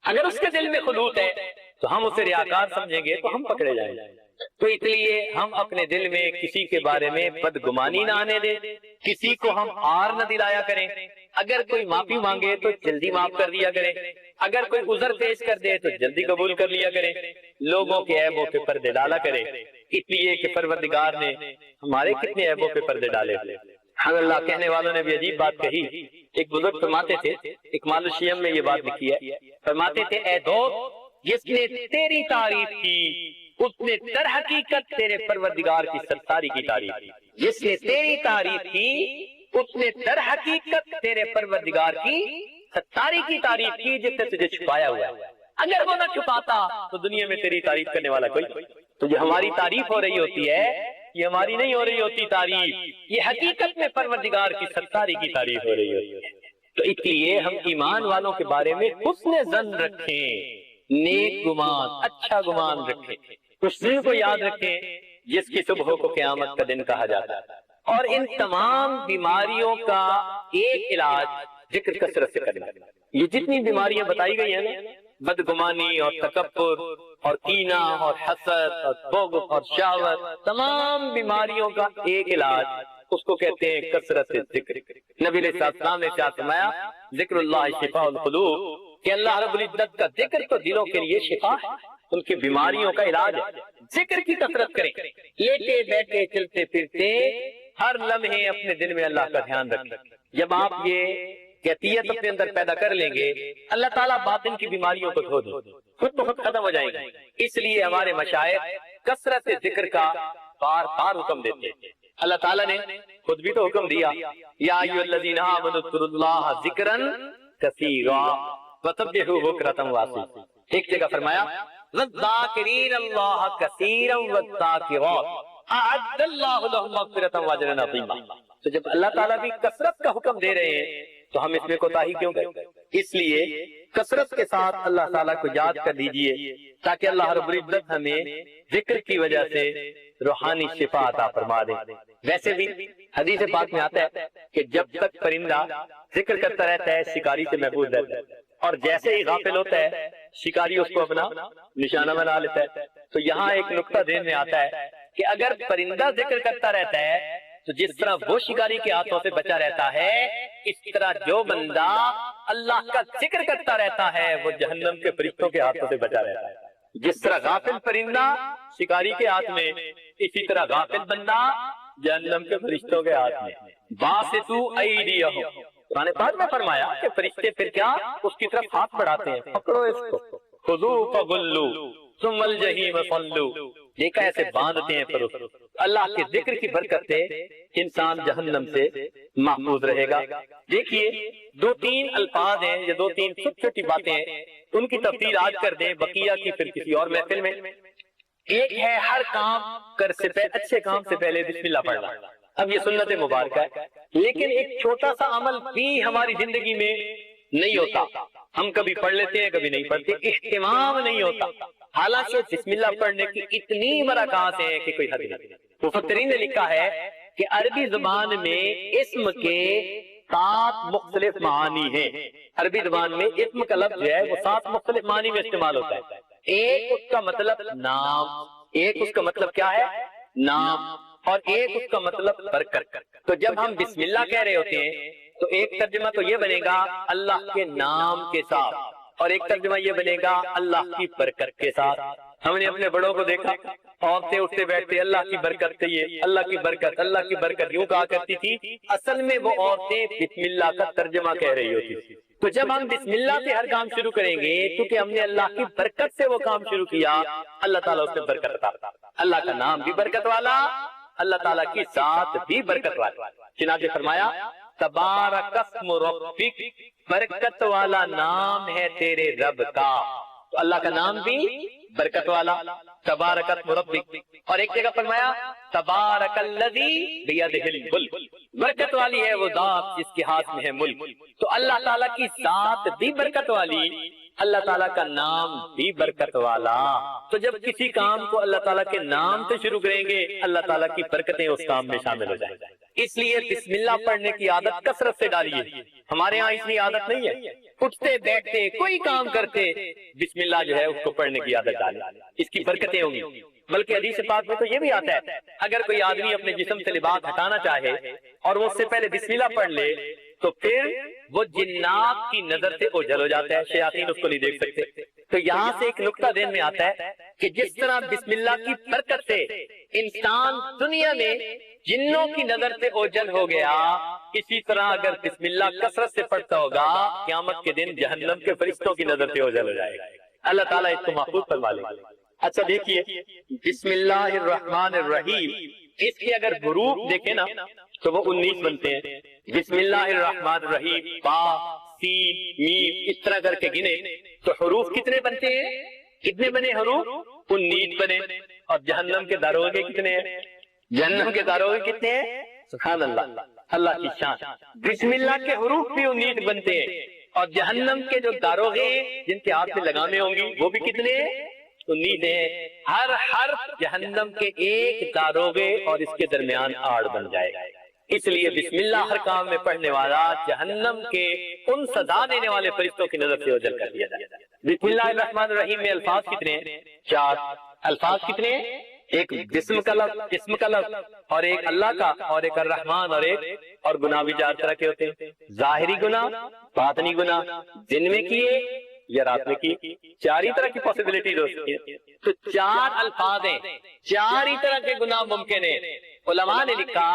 اگر اس کے دل میں خلوص ہے تو ہم اسے ریاکار سمجھیں گے تو ہم پکڑے جائیں گے۔ تو اس لیے ہم اپنے دل میں کسی کے بارے میں بدگمانی نہ آنے دیں، کسی کو ہم آر نہ دلایا کریں۔ اگر کوئی معافی مانگے تو جلدی معاف کر دیا کریں، اگر کوئی عذر پیش کر دے تو جلدی قبول کر لیا کریں، لوگوں کے عیبوں پہ پردے ڈالا کریں، اس لیے کہ پروردگار نے ہمارے کتنے عیبوں پہ پردے ڈالے۔ اللہ کہنے والوں نے بھی عجیب بات کہی۔ ایک بزرگ فرماتے تھے، اکمال الشیم میں یہ بات لکھی ہے، فرماتے تھے اے دوست جس نے تیری تعریف کی اس نے در حقیقت تیرے پروردگار کی ستاری کی تعریف کی۔ جس نے تیری تعریف کی اس نے در حقیقت تیرے پروردگار کی ستاری کی تعریف کی جس نے تجھے چھپایا ہوا ہے۔ اگر وہ نہ چھپاتا تو دنیا میں تیری تعریف کرنے والا کوئی۔ تو جو ہماری تعریف ہو رہی ہوتی ہے یہ ہماری نہیں ہو رہی ہوتی تعریف، یہ حقیقت میں پروردگار کی ستاری کی تعریف ہو رہی ہوتی ہے۔ تو اس لیے ہم ایمان والوں کے بارے میں حسن ظن رکھیں، نیک گمان، اچھا گمان رکھیں، اس دن کو یاد رکھیں جس کی صبح کو قیامت کا دن کہا جاتا ہے۔ اور ان تمام بیماریوں کا ایک علاج ذکر کثرت سے کرنا۔ یہ جتنی بیماریاں بتائی گئی ہیں نا، بدگمانی اور تکبر اور کینہ اور حسد اور بغض اور شہوت، تمام بیماریوں کا ایک علاج اس کو کہتے ہیں کثرت ذکر۔ نبی علیہ السلام نے کیا فرمایا؟ ذکر اللہ شفاء القلوب، کہ اللہ رب العزت کا ذکر تو دلوں کے لیے شفا ہے، ان کی بیماریوں کا علاج ہے۔ ذکر کی کثرت کریں، لیٹے بیٹھے چلتے پھرتے ہر لمحے اپنے دل میں اللہ کا دھیان رکھیں۔ جب آپ یہ کیفیت اپنے اندر پیدا کر لیں گے اللہ تعالیٰ باطن کی بیماریوں کو دھو دے، خود بخود ختم ہو جائیں گے۔ اس لیے ہمارے مشائخ کثرت ذکر کا بار بار حکم دیتے ہیں۔ اللہ تعالیٰ نے خود بھی تو حکم دیا، یا ایھا الذین آمنوا اذکروا اللہ ذکرا کثیرا وسبحوہ بکرۃ واصیلا۔ ایک جگہ فرمایا والذاکرین اللہ کثیرا والذاکرات اعد اللہ لہم مغفرۃ واجرا عظیما۔ تو جب اللہ تعالیٰ بھی کثرت کا حکم دے رہے ہیں تو ہم اس میں کوتاہی کیوں کریں؟ اس لیے کثرت کے ساتھ اللہ تعالیٰ کو یاد کر دیجئے تاکہ اللہ رب العزت ہمیں ذکر کی وجہ سے روحانی شفا عطا فرما دے۔ ویسے بھی حدیث پاک میں آتا ہے کہ جب تک پرندہ ذکر کرتا رہتا ہے شکاری سے محفوظ رہتا ہے، اور جیسے ہی غافل ہوتا ہے شکاری اس کو اپنا نشانہ بنا لیتا ہے۔ تو یہاں ایک نقطہ ذہن میں آتا ہے کہ اگر پرندہ ذکر کرتا رہتا ہے تو جس طرح وہ شکاری کے ہاتھوں سے بچا رہتا ہے، اس طرح جو بندہ اللہ کا ذکر کرتا رہتا ہے وہ جہنم کے فرشتوں کے ہاتھوں سے بچا رہتا ہے۔ جس طرح غافل پرندہ شکاری کے ہاتھ میں، اسی طرح غافل بندہ جہنم کے فرشتوں کے ہاتھ میں۔ باسطو ایدیہم، قرآن پاک میں فرمایا کہ فرشتے پھر کیا اس کی طرف ہاتھ بڑھاتے ہیں، پکڑو اس کو، خذوہ فغلوا ثم الجحیم صلوا، دیکھا ایسے باندھتے ہیں پرو. اللہ کے ذکر کی برکت سے انسان جہنم سے محفوظ رہے گا. دیکھیے 2-3 الفاظ ہیں یا 2-3 چھوٹی چھوٹی باتیں ہیں, ان کی تفصیل آج کر دیں, بقیہ کی پھر کسی اور محفل میں. ایک ہے ہر کام سے پہلے, اچھے کام سے پہلے بسم اللہ پڑھنا. اب یہ سنت مبارکہ ہے, لیکن ایک چھوٹا سا عمل بھی ہماری زندگی میں نہیں ہوتا. ہم کبھی پڑھ لیتے ہیں, کبھی نہیں پڑھتے, اہتمام نہیں ہوتا. حالانکہ بسم اللہ پڑھنے کی اتنی برکات ہیں کہ کوئی حد نہیں. مفسرین نے لکھا ہے کہ عربی زبان میں اسم کے 7 مختلف معانی ہیں. عربی زبان میں اسم کا لفظ جو ہے وہ 7 مختلف معنی میں استعمال ہوتا ہے. ایک اس کا مطلب نام, ایک اس کا مطلب کیا ہے نام, اور ایک اس کا مطلب برکت. تو جب ہم بسم اللہ کہہ رہے ہوتے ہیں تو ایک ترجمہ تو یہ بنے گا اللہ کے نام کے ساتھ, اور ایک ترجمہ یہ بنے گا اللہ کی برکت کے ساتھ. ہم نے اپنے بڑوں کو دیکھا, عورتیں اٹھتے بیٹھتے اللہ کی برکت سے, یہ اللہ کی برکت, اللہ کی برکت یوں کہا کرتی تھی. اصل میں وہ عورتیں بسم اللہ کا ترجمہ کہہ رہی ہوتی تھی. تو جب ہم بسم اللہ سے ہر کام شروع کریں گے, کیونکہ ہم نے اللہ کی برکت سے وہ کام شروع کیا, اللہ تعالیٰ اس سے برکت عطا. اللہ کا نام بھی برکت والا, اللہ تعالیٰ کی ذات بھی برکت والا. چنانچہ فرمایا تبارک اسم ربک, برکت والا نام ہے تیرے رب کا. تو اللہ کا نام بھی برکت والا, تبارک اسم ربک. اور ایک جگہ فرمایا تبارک الذی بیدہ الملک, برکت والی ہے وہ ذات جس کے ہاتھ میں ہے ملک. تو اللہ تعالیٰ کی ذات بھی برکت والی, اللہ تعالیٰ کا نام بھی برکت والا. تو جب کسی کام کو اللہ تعالیٰ کے نام سے شروع کریں گے, اللہ تعالیٰ کی برکتیں اس کام میں شامل ہو جائیں. اس لیے بسم اللہ پڑھنے کی عادت کثرت سے ڈالیے. ہمارے ہاں اس لیے عادت نہیں ہے, اٹھتے بیٹھتے کوئی کام کرتے بسم اللہ جو ہے اس کو پڑھنے کی عادت ڈالیں, اس کی برکتیں ہوں گی. بلکہ حدیث پاک میں تو یہ بھی آتا ہے اگر کوئی آدمی اپنے جسم سے لباس ہٹانا چاہے اور وہ اس سے پہلے بسم اللہ پڑھ لے تو پھر وہ جنات کی نظر سے اوجھل ہو جاتا ہے, شیاطین اس کو نہیں دیکھ سکتے. تو یہاں سے ایک نقطہ ذہن میں آتا ہے کہ جس طرح بسم اللہ کی برکت سے انسان دنیا میں جنوں کی نظر سے اوجھل ہو گیا, اسی طرح اگر بسم اللہ کثرت سے پڑھتا ہوگا قیامت کے دن جہنم کے فرشتوں کی نظر سے اوجھل ہو جائے گا. اللہ تعالیٰ اس کو محفوظ فرما لے. اچھا دیکھیے بسم اللہ الرحمن الرحیم, اس کے اگر حروف دیکھیں نا تو وہ 19 بنتے ہیں. بسم اللہ الرحمن الرحیم, با سین میم, اس طرح کر کے گنے تو حروف کتنے بنتے ہیں, کتنے بنے حروف 19 بنے. اور جہنم کے داروغے کتنے ہیں, جہنم کے داروغے کتنے ہیں, سبحان اللہ, اللہ کی شان. بسم اللہ کے حروف بھی 19 بنتے ہیں, اور جہنم کے جو داروغے جن کے ہاتھ میں لگامے ہوں گی وہ بھی کتنے ہیں, 19 ہیں. ہر حرف جہنم کے ایک داروغے اور اس کے درمیان آڑ بن جائے گا. اس لیے بسم اللہ ہر کام میں پڑھنے والا جہنم کے ان سزا دینے والے فرشتوں کی نظر سے اوجھل کر دیا جائے. بسم اللہ الرحمن الرحیم میں الفاظ کتنے ہیں, 4 الفاظ کتنے ہیں, ایک جسم کا لفظ, اسم کا لفظ, اور ایک اللہ کا, اور ایک الرحمن, اور گناہ بھی 4 طرح کے ہوتے ہیں. ظاہری گناہ, باطنی گناہ, دن میں کیے یا رات میں کی, 4 ہی طرح کی پاسبلٹیز ہو سکتی ہیں. تو 4 الفاظ ہیں, 4 ہی طرح کے گناہ ممکن ہیں. علماء نے لکھا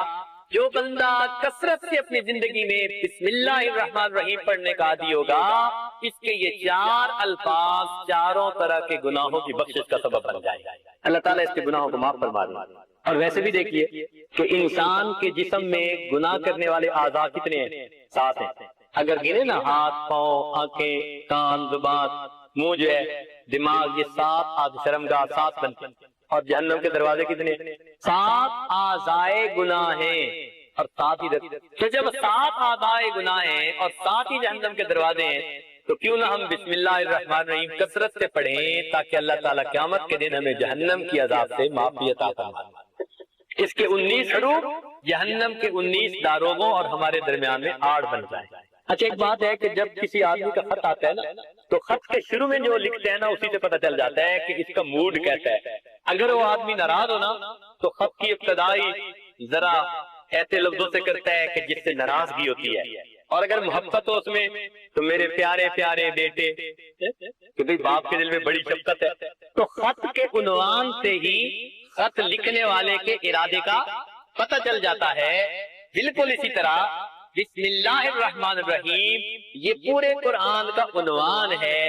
جو بندہ کثرت سے اپنی زندگی میں بسم اللہ الرحمن الرحیم پڑھنے کا عادی ہوگا, اس کے یہ 4 الفاظ 4 طرح کے گناہوں کی بخشش کا سبب بن جائے گا. اللہ تعالیٰ اس کے گناہوں کو معاف فرما دے. اور ویسے بھی دیکھیے کہ انسان کے جسم میں گناہ کرنے والے اعضاء کتنے ہیں, 7 ہیں. اگر گنے نا ہاتھ, پاؤں, آنکھیں, کان, زبان, منہ جو ہے, دماغ, یہ 7 آدھ شرمگاہ 7 بنتے ہیں. اور جہنم کے دروازے کتنے, 7 اعضائے گناہ ہیں اور 7 ہی. تو جب 7 اعضائے گناہ ہیں اور 7 ہی جہنم کے دروازے ہیں تو کیوں نہ ہم بسم اللہ الرحمن الرحیم کثرت سے پڑھیں تاکہ اللہ تعالیٰ قیامت کے دن ہمیں جہنم کی عذاب سے معافی عطا فرمائے. اس کے 19 حروف جہنم کے 19 داروغوں اور ہمارے درمیان میں آڑ بن جائیں. اچھا ایک بات ہے کہ جب کسی آدمی کا خط آتا ہے نا تو خط کے شروع میں جو لکھتے ہیں نا اسی سے پتہ چل جاتا ہے کہ اس کا موڈ کیسا ہے. اگر وہ آدمی ناراض ہو نا تو خط کی ابتدائی ذرا ایسے لفظوں سے کرتا ہے کہ جس سے ناراضگی ہوتی ہے, اور اگر محبت ہو اس میں تو میرے پیارے پیارے بیٹے, کہ بھئی باپ کے دل میں بڑی شفقت ہے. تو خط کے عنوان سے ہی خط لکھنے والے کے ارادے کا پتہ چل جاتا ہے. بالکل اسی طرح بسم اللہ الرحمن الرحیم یہ پورے قرآن کا عنوان ہے,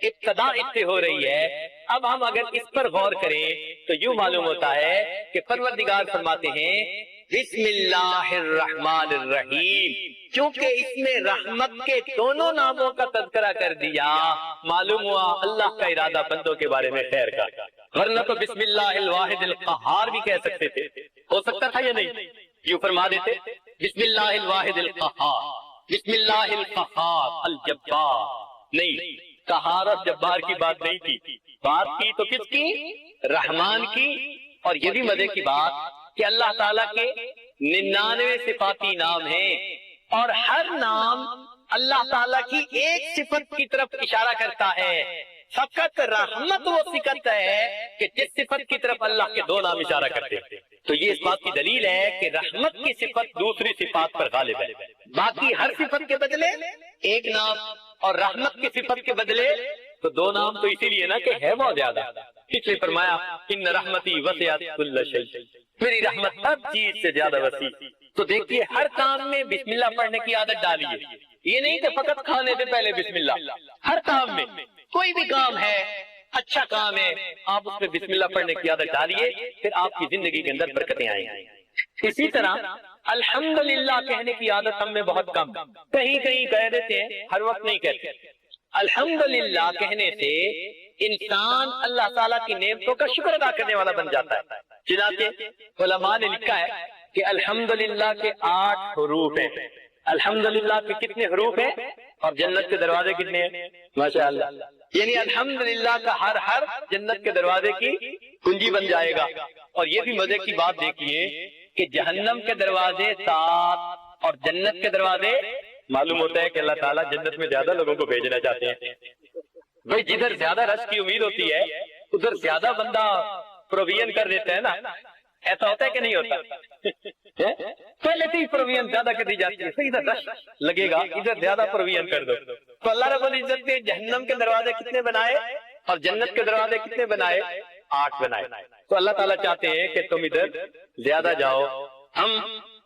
ابتدا اس سے ہو رہی ہے. اب ہم اگر اس پر غور کریں تو یوں معلوم ہوتا ہے کہ پروردگار فرماتے ہیں بسم اللہ الرحمن الرحیم، چونکہ اس میں رحمت کے دونوں ناموں کا تذکرہ کر دیا، معلوم ہوا اللہ کا ارادہ بندوں کے بارے میں خیر کا، ورنہ تو بسم اللہ الواحد القہار بھی کہہ سکتے تھے، ہو سکتا تھا یا نہیں؟ یوں فرما دیتے بسم اللہ الواحد القہار، بسم اللہ القہار الجبار، نہیں، قہار اور جبار کی بات نہیں تھی، بات کی تو کس کی؟ رحمان کی۔ اور یہ بھی مزے کی بات کہ اللہ تعالیٰ کے 99 صفاتی نام ہیں، اور ہر نام اللہ تعالیٰ کی ایک صفت کی طرف اشارہ کرتا ہے۔ فقط رحمت وہ صفت ہے کہ جس صفت کی طرف اللہ کے 2 نام اشارہ کرتے ہیں، تو یہ اس بات کی دلیل ہے کہ رحمت کی صفت دوسری صفات پر غالب ہے، باقی ہر صفت کے بدلے ایک نام، اور رحمت کی صفت کے بدلے تو 2 نام، تو اسی لیے نا کہ ہے بہت زیادہ، اس لیے فرمایا ان رحمتی وسعت کل شیء، میری رحمت ہر چیز سے زیادہ وسیع۔ تو دیکھیے ہر کام میں بسم اللہ پڑھنے کی عادت ڈالیے، یہ نہیں کہ فقط کھانے سے پہلے بسم اللہ، ہر کام میں، کوئی بھی کام ہے، اچھا کام ہے، آپ اس میں بسم اللہ پڑھنے کی عادت ڈالیے، پھر آپ کی زندگی کے اندر برکتیں آئیں گی۔ اسی طرح الحمدللہ کہنے کی عادت ہم میں بہت کم، کہیں کہیں کہہ دیتے ہیں، ہر وقت نہیں کہتے۔ الحمدللہ کہنے سے انسان اللہ تعالیٰ کی نعمتوں کا شکر ادا کرنے والا بن جاتا ہے، چنانچہ علماء نے لکھا ہے کہ الحمدللہ کے 8 حروف ہیں۔ الحمدللہ کے کتنے حروف ہیں اور جنت کے دروازے کتنے ہیں؟ ماشاءاللہ، یعنی الحمدللہ کا ہر حرف جنت کے دروازے کی کنجی بن جائے گا۔ اور یہ بھی مزے کی بات دیکھیے کہ جہنم کے دروازے 7 اور جنت کے دروازے، معلوم ہوتا ہے کہ اللہ تعالیٰ جنت میں زیادہ لوگوں کو بھیجنا چاہتے ہیں۔ بھئی جدھر زیادہ رش کی امید ہوتی ہے ادھر زیادہ بندہ پروویژن کر دیتا ہے نا، ایسا ہوتا ہے کہ نہیں ہوتا؟ پہلے سے ہی پروویژن زیادہ کر دی جاتی ہے، ادھر رش لگے گا ادھر زیادہ پروویژن کر دو۔ تو اللہ رب العزت نے جہنم کے دروازے کتنے بنائے اور جنت کے دروازے کتنے بنائے؟ 8 بنائے۔ تو اللہ تعالیٰ چاہتے ہیں کہ تم ادھر زیادہ جاؤ۔ ہم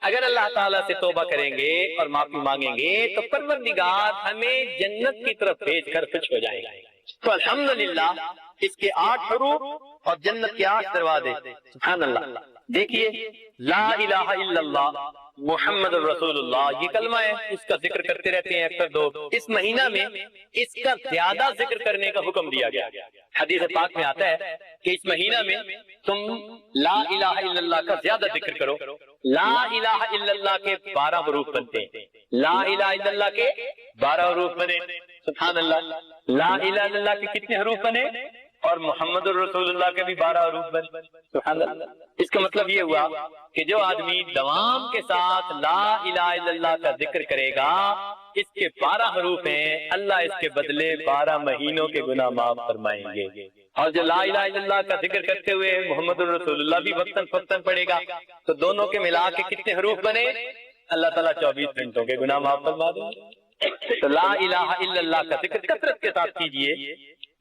اگر اللہ تعالیٰ سے توبہ کریں گے اور معافی مانگیں گے تو پروردگار ہمیں جنت کی طرف بھیج کر خوش ہو جائے گا۔ تو الحمدللہ اس کے 8 حروف اور جنت کے 8 دروازے، سبحان اللہ۔ دیکھیے لا الہ الا اللہ محمد الرسول اللہ، یہ کلمہ ہے، اس کا ذکر کرتے رہتے ہیں اکثر لوگ۔ اس مہینہ میں اس کا زیادہ ذکر کرنے کا حکم دیا گیا۔ حدیث پاک میں آتا ہے کہ اس مہینہ میں تم لا الہ الا اللہ کا زیادہ ذکر کرو۔ لا الہ الا اللہ کے 12 حروف بنتے ہیں، لا الہ الا اللہ کے 12 حروف بنے، سبحان اللہ۔ لا الہ الا اللہ کے کتنے حروف بنے؟ اور محمد الرسول اللہ کے بھی 12 حروف بنے، سبحان اللہ۔ اس کا مطلب یہ ہوا کہ جو آدمی دوام کے ساتھ لا الہ الا اللہ کا ذکر کرے گا، اس کے 12 حروف ہیں، اللہ اس کے بدلے 12 مہینوں کے گناہ معاف فرمائیں گے۔ اور جو لا الہ الا اللہ کا ذکر کرتے ہوئے محمد الرسول اللہ بھی وقتاً فوقتاً پڑھے گا، تو دونوں کے ملا کے کتنے حروف بنے؟ اللہ تعالیٰ 24 گھنٹوں کے گناہ معاف فرما دیں گے۔ تو لا الہ الا اللہ کا ذکر کثرت کے ساتھ کیجئے۔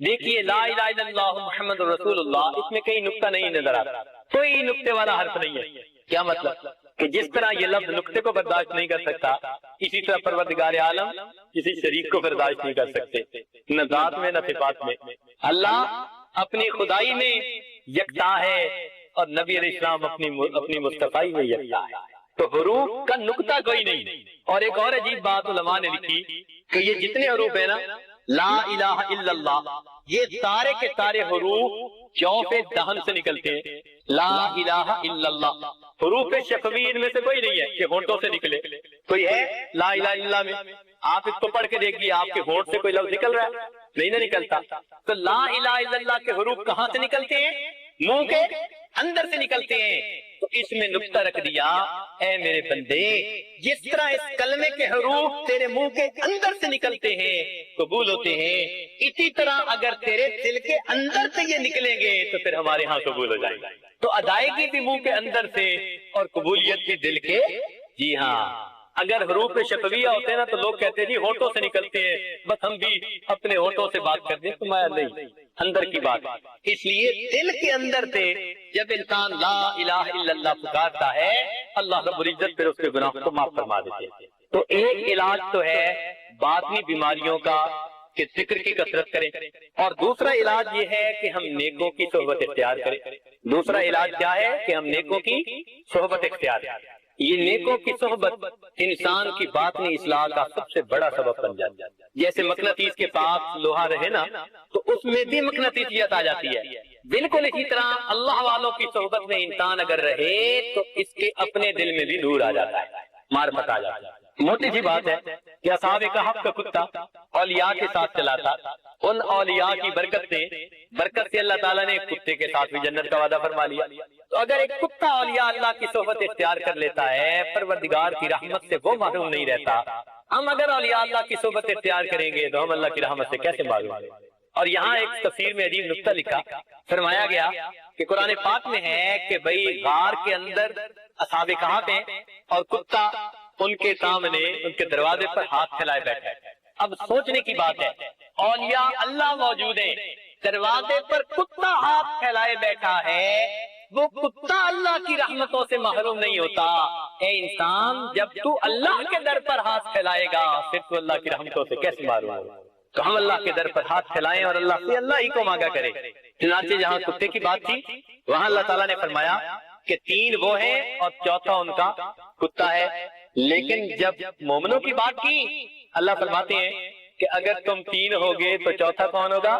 دیکھیے لا الہ الا اللہ محمد رسول اللہ، اس میں کہیں نقطہ نہیں نظر آتا، کوئی نقطے والا حرف نہیں ہے۔ کیا مطلب؟ کہ جس طرح یہ لفظ نقطے کو برداشت نہیں کر سکتا، اسی طرح پروردگار عالم کسی شریک کو برداشت نہیں کر سکتے، نہ ذات میں نہ صفات میں۔ اللہ اپنی خدائی میں یکتا ہے اور نبی علیہ السلام اپنی مصطفائی میں یکتا ہے، تو حروف کا نقطہ کوئی نہیں۔ اور ایک اور عجیب بات علماء نے لکھی کہ یہ جتنے حروف ہیں نا لا الہ الا اللہ، یہ سارے کے سارے حروف جوف دہن سے نکلتے ہیں۔ لا الہ الا اللہ حروف شفوی ان میں سے کوئی نہیں ہے کہ ہونٹوں سے نکلے۔ کوئی ہے لا الہ الا اللہ میں؟ آپ اس کو پڑھ کے دیکھیے، آپ کے ہونٹ سے کوئی لفظ نکل رہا ہے؟ نہیں نہ نکلتا۔ تو لا الہ الا اللہ کے حروف کہاں سے نکلتے ہیں؟ منہ کے اندر سے نکلتے ہیں۔ تو اس میں نقطہ رکھ دیا، اے میرے بندے، جس طرح اس کلمے کے حروف تیرے منہ کے اندر سے نکلتے ہیں، قبول ہوتے ہیں، اسی طرح اگر تیرے دل کے اندر سے یہ نکلیں گے تو پھر ہمارے ہاں قبول ہو جائیں گے۔ تو ادائیگی بھی منہ کے اندر سے اور قبولیت بھی دل کے، جی ہاں۔ اگر حروف شفویہ ہوتے ہیں نا تو لوگ کہتے ہیں جی ہونٹوں سے نکلتے ہیں، بس ہم بھی اپنے ہونٹوں سے بات کرتے ہیں، تمہارا نہیں، اندر کی بات۔ اس لیے دل کے اندر سے جب انسان لا الہ الا اللہ پکارتا ہے، اللہ رب العزت پھر اس کے گناہ کو معاف فرما دیتے ہیں۔ تو ایک علاج تو ہے باطنی بیماریوں کا، کہ ذکر کی کثرت کریں، اور دوسرا علاج یہ ہے کہ ہم نیکوں کی صحبت اختیار کریں۔ دوسرا علاج کیا ہے کہ ہم نیکوں کی صحبت اختیار کریں۔ یہ نیکوں کی صحبت انسان کی باطنی اصلاح کا سب سے بڑا سبب بن جاتی ہے۔ جیسے مقناطیس کے پاس لوہا رہے نا تو اس میں بھی مقناطیسیت آ جاتی ہے، بالکل اسی طرح اللہ والوں کی صحبت میں انسان اگر رہے تو اس کے اپنے دل میں بھی نور آ جاتا ہے، معرفت آ جاتا ہے۔ موٹی سی بات ہے کہ اصحاب کہف کا کتا اولیاء کے ساتھ چلا تھا، ان اولیاء کی برکت سے اللہ تعالیٰ نے کتے کے ساتھ بھی جنت کا وعدہ فرما لیا۔ تو اگر ایک کتا اولیاء اللہ کی صحبت اختیار کر لیتا ہے، پروردگار کی رحمت سے وہ محروم نہیں رہتا۔ ہم اگر اولیاء اللہ کی صحبت اختیار کریں گے تو ہم اللہ کی رحمت سے کیسے محروم ہیں؟ اور یہاں ایک تفسیر میں عجیب نکتہ لکھا، فرمایا گیا کہ قرآن پاک میں ہے کہ بھئی غار کے اندر اصحاب کہف ہیں اور کتا ان کے سامنے ان کے دروازے پر ہاتھ پھیلائے بیٹھے۔ اب سوچنے کی بات ہے، اولیاء اللہ موجود ہیں، دروازے پر کتا ہاتھ پھیلائے بیٹھا ہے، وہ کتا اللہ کی رحمتوں سے محروم نہیں ہوتا۔ اے انسان، جب تو اللہ کے در پر ہاتھ پھیلائے گا پھر تو اللہ کی رحمتوں سے کیسے محروم ہوگا؟ تو ہم اللہ کے در پر ہاتھ پھیلائیں اور اللہ سے اللہ ہی کو مانگا کرے۔ چنانچہ جہاں کتے کی بات تھی وہاں اللہ تعالیٰ نے فرمایا کہ 3 وہ ہیں اور چوتھا ان کا کتا ہے، لیکن جب مومنوں کی بات کی اللہ فرماتے ہیں کہ اگر تم 3 ہوگے تو چوتھا کون ہوگا؟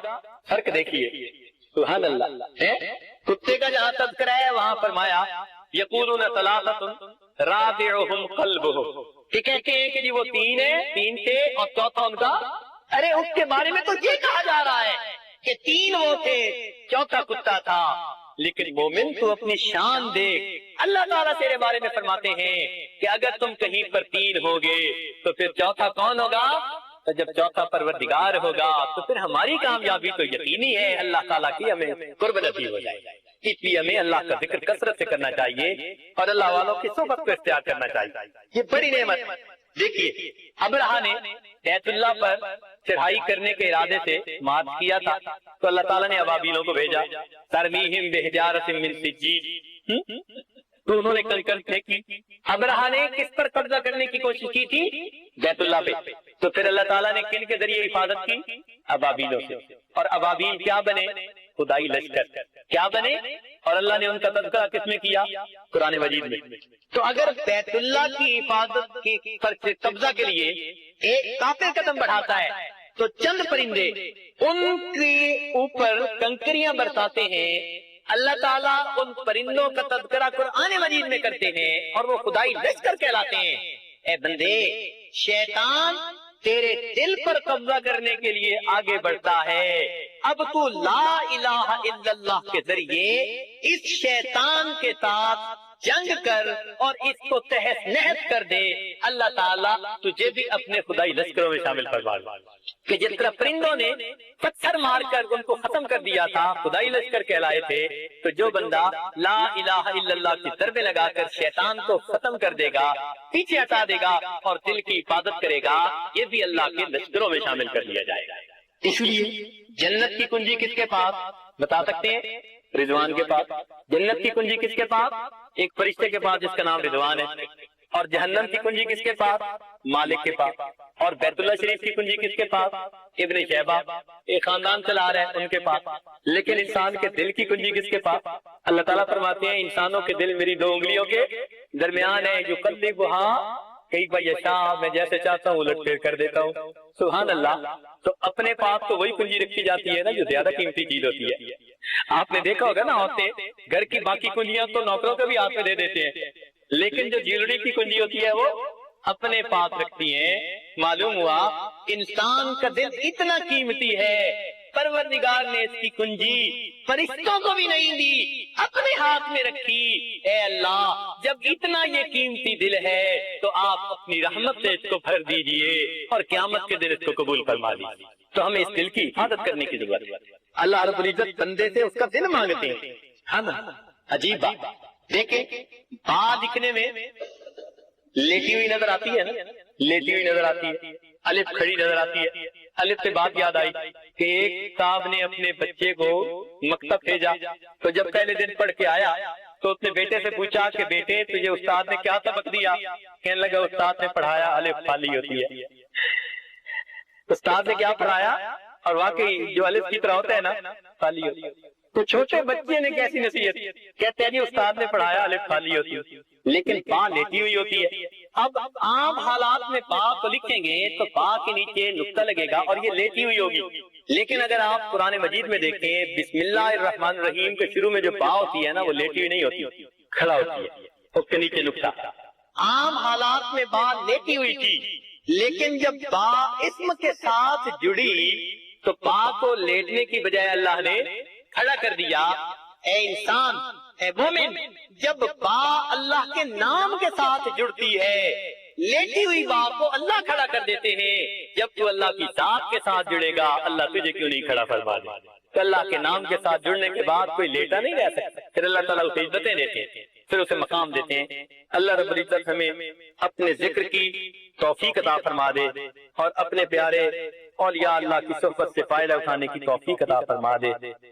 فرق دیکھیے، سبحان اللہ۔ کتے کا جہاں تذکرہ ہے وہاں فرمایا یقولون ثلاثۃ رابعہم قلبہم، کہ کہتے ہیں کہ جی وہ 3 ہیں، 3 تھے اور چوتھا ان کا، ارے اس کے بارے میں تو یہ کہا جا رہا ہے کہ 3 وہ تھے، چوتھا کتا تھا، لیکن مومن تو اپنی شان دیکھ۔ اللہ تعالیٰ تیرے بارے میں فرماتے ہیں کہ اگر تم کہیں پر 3 ہوگے تو پھر چوتھا کون ہوگا؟ تو جب چوتھا پروردگار ہوگا تو پھر ہماری کامیابی تو یقینی ہے، اللہ تعالیٰ کی ہمیں قرب نصیب ہو جائے گی۔ اس لیے ہمیں اللہ کا ذکر کثرت سے کرنا چاہیے اور اللہ والوں کی صحبت کو اختیار کرنا چاہیے، یہ بڑی نعمت۔ دیکھیے ابرہا نے بیت اللہ پر چڑھائی کرنے کے ارادے سے مارچ کیا تھا تو اللہ تعالیٰ نے ابابیلوں کو بھیجا، ترمیہم بحجارۃ من سجیل، تو انہوں نے کنکر پھینکی۔ ابرہا نے کس پر قبضہ کرنے کی کوشش کی تھی؟ بیت اللہ پہ۔ تو پھر اللہ تعالیٰ نے کن کے ذریعے حفاظت کی؟ ابابیلوں سے۔ اور ابابیل کیا بنے؟ خدائی لشکر کیا بنے؟ اور اللہ نے ان کا تذکرہ کس میں کیا؟ قرآن مجید میں۔ تو اگر بیت اللہ کی حفاظت کی پر قبضہ کے لیے ایک کافر قدم بڑھاتا ہے تو چند پرندے ان کے اوپر کنکریاں برساتے ہیں، اللہ تعالیٰ ان پرندوں کا تذکرہ قرآن مجید میں کرتے ہیں اور وہ خدائی لشکر کہلاتے ہیں۔ اے بندے، شیطان تیرے دل پر قبضہ کرنے کے لیے آگے بڑھتا ہے، اب تو لا الہ الا اللہ کے ذریعے اس شیطان کے ساتھ جنگ کر اور اس کو تہس نہس کر دے، اللہ تعالیٰ تجھے بھی اپنے خدائی لشکروں میں شامل فرما لے۔ کہ جس طرح پرندوں نے پتھر مار کر ان کو ختم کر دیا تھا، خدائی لشکر کہلائے تھے، تو جو بندہ لا الہ الا اللہ کی ضربیں لگا کر شیطان کو ختم کر دے گا، پیچھے ہٹا دے گا اور دل کی حفاظت کرے گا، یہ بھی اللہ کے لشکروں میں شامل کر لیا جائے گا۔ اس لیے جنت کی کنجی کس کے پاس بتا سکتے ہیں؟ رضوان کے پاس۔ جنت کی کنجی کس کے پاس؟ ایک فرشتے کے پاس جس کا نام رضوان ہے۔ اور جہنم کی کنجی کس کے پاس؟ مالک کے پاس۔ اور بیت اللہ شریف کی کنجی کس کے پاس؟ ابن شیبہ، ایک خاندان چلا رہا ہے ان کے پاس۔ لیکن انسان کے دل کی کنجی کس کے پاس؟ اللہ تعالیٰ فرماتے ہیں انسانوں کے دل میری 2 انگلیوں کے درمیان ہے، جو قلبھا کیف یشاء، میں جیسے چاہتا ہوں الٹ پھیر کر دیتا ہوں۔ سبحان اللہ۔ تو اپنے پاس تو وہی کنجی رکھی جاتی ہے نا جو زیادہ قیمتی چیز ہوتی ہے۔ آپ نے دیکھا ہوگا نا عورتیں گھر کی باقی کنجیاں تو نوکروں کو بھی ہاتھ میں دے دیتے ہیں، لیکن جو جیولری کی کنجی ہوتی ہے وہ اپنے پاس رکھتی ہیں۔ معلوم ہوا انسان کا دل اتنا قیمتی ہے، پروردگار نے اس کی کنجی فرشتوں کو بھی نہیں دی، اپنے ہاتھ میں رکھی۔ اے اللہ، جب اتنا یہ قیمتی دل ہے تو آپ اپنی رحمت سے اس کو بھر دیجئے اور قیامت کے دن اس کو قبول فرما دیجئے۔ تو ہمیں اس دل کی حفاظت کرنے کی ضرورت ہے۔ اللہ رب العزت بندے سے اس کا دل مانگتے ہیں، ہے نا؟ عجیب بات دیکھیں، با لکھنے میں لیٹی ہوئی نظر آتی ہے نا، لیٹی ہوئی نظر آتی ہے، الف کھڑی نظر آتی ہے۔ الف سے بات یاد آئی کہ ایک صاحب نے اپنے بچے کو مکتب بھیجا، تو جب پہلے دن پڑھ کے آیا تو اس نے بیٹے سے پوچھا کہ بیٹے تجھے استاد نے کیا سبق دیا؟ کہنے لگا استاد نے پڑھایا الف خالی ہوتی ہے۔ استاد نے کیا پڑھایا، اور واقعی جو الف کی طرح ہوتا ہے نا خالی ہوتی ہے، تو چھوٹے بچے نے کیسی نصیحت، کہتے ہیں جی استاد نے پڑھایا الف خالی ہوتی ہے لیکن با لیٹی ہوئی ہوتی ہے۔ اب عام حالات میں با کو لکھیں گے تو با کے نیچے نقطہ لگے گا اور یہ لیٹی ہوئی ہوگی، لیکن اگر آپ قرآن مجید میں دیکھیں بسم اللہ الرحمن الرحیم کے شروع میں جو با ہوتی ہے نا وہ لیٹی ہوئی نہیں ہوتی، کھڑا ہوتی ہے، اس کے نیچے نقطہ۔ عام حالات میں با لیٹی ہوئی تھی، لیکن جب با اسم کے ساتھ جڑی تو با کو لیٹنے کی بجائے اللہ نے کھڑا کر دیا۔ اے انسان، اے مومن، جب با اللہ کے نام کے ساتھ جڑتی ہے، لیٹی ہوئی با کو اللہ کھڑا کر دیتے ہیں، جب تو اللہ کی ذات کے ساتھ جڑے گا اللہ تجھے کیوں نہیں کھڑا فرما دے؟ تو اللہ کے نام کے ساتھ جڑنے کے بعد کوئی لیٹا نہیں رہ سکتا، پھر اللہ تعالیٰ اسے عزتیں دیتے ہیں، پھر اسے مقام دیتے ہیں۔ اللہ رب العزت ہمیں اپنے ذکر کی توفیق عطا فرما دے اور اپنے پیارے اولیاء اللہ کی صحبت سے فائدہ اٹھانے کی توفیق عطا فرما دے۔